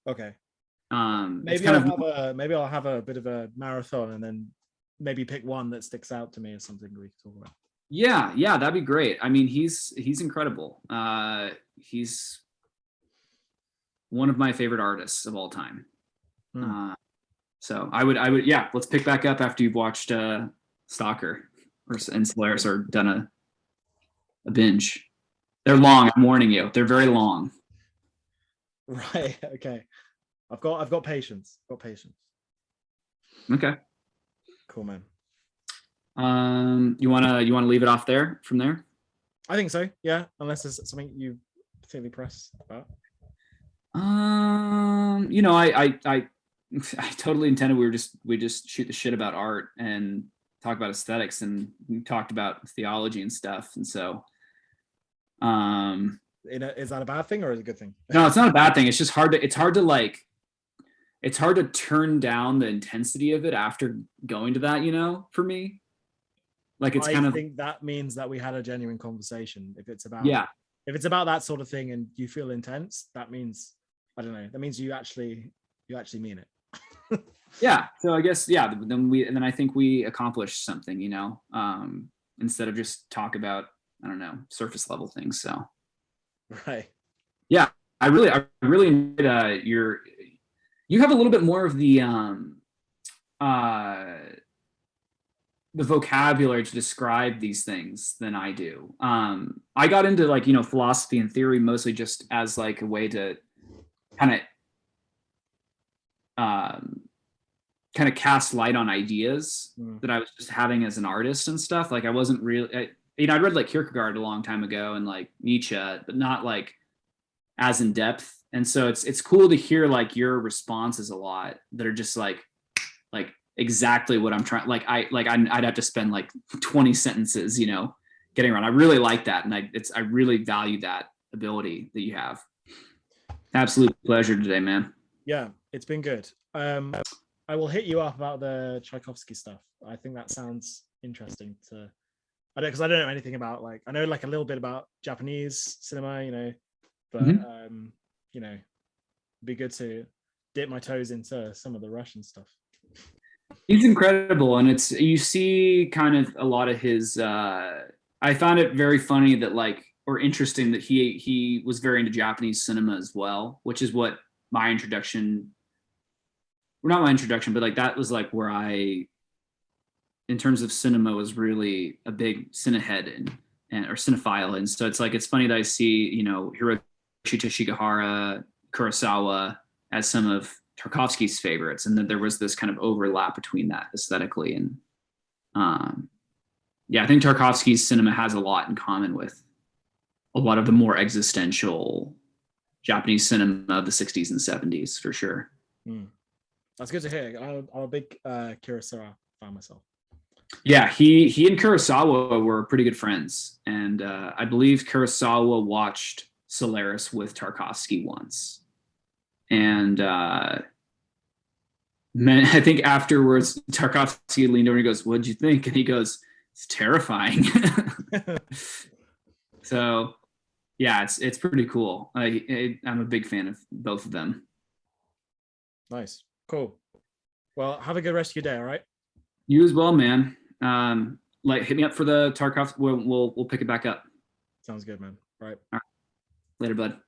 Okay. Maybe I'll have a bit of a marathon and then maybe pick one that sticks out to me as something we can talk about. Yeah, that'd be great. I mean, he's incredible. He's one of my favorite artists of all time. So I would, yeah, let's pick back up after you've watched Stalker and Solaris or done a binge. They're long. I'm warning you. They're very long. Right. Okay. I've got patience. Okay. Cool, man. You wanna leave it off there from there? I think so. Yeah. Unless there's something you particularly press about. You know, I totally intended we just shoot the shit about art and talk about aesthetics, and we talked about theology and stuff, and so is that a bad thing or is it a good thing? No, it's not a bad thing. It's just hard to turn down the intensity of it after going to that, you know, for me. Like it's I think that means that we had a genuine conversation. If it's about that sort of thing and you feel intense, that means, I don't know, that means you actually mean it. Yeah. So I guess, yeah, then I think we accomplished something, you know, instead of just talk about, I don't know, surface level things. So right. Yeah. I really enjoyed you have a little bit more of the vocabulary to describe these things than I do. I got into like, you know, philosophy and theory mostly just as like a way to kind of cast light on ideas that I was just having as an artist and stuff. Like I wasn't really, I read like Kierkegaard a long time ago and like Nietzsche, but not like as in depth. And so it's cool to hear like your responses a lot that are just like exactly what I'm trying. I'd have to spend like 20 sentences, you know, getting around. I really like that. And I really value that ability that you have. Absolute pleasure today, man. Yeah, it's been good. I will hit you up about the Tchaikovsky stuff. I think that sounds interesting because I don't know anything about, like, I know like a little bit about Japanese cinema, you know, but you know, it'd be good to dip my toes into some of the Russian stuff. He's incredible, and you see kind of a lot of his. I found it very funny that or interesting that he was very into Japanese cinema as well, which is what my introduction. Well, not my introduction, but like that was like where I, in terms of cinema, was really a big cinehead or cinephile, and so it's funny that I see, you know, Hiroshi Teshigahara, Kurosawa as some of Tarkovsky's favorites, and that there was this kind of overlap between that aesthetically, and yeah, I think Tarkovsky's cinema has a lot in common with a lot of the more existential Japanese cinema of the 60s and 70s, for sure. That's good to hear. I'm a big Kurosawa fan myself. Yeah, he and Kurosawa were pretty good friends, and I believe Kurosawa watched Solaris with Tarkovsky once, and I think afterwards Tarkovsky leaned over and he goes, "What'd you think?" And he goes, "It's terrifying." So, yeah, it's pretty cool. I'm a big fan of both of them. Nice, cool. Well, have a good rest of your day. All right. You as well, man. Hit me up for the Tarkovsky. We'll pick it back up. Sounds good, man. All right. Later, bud.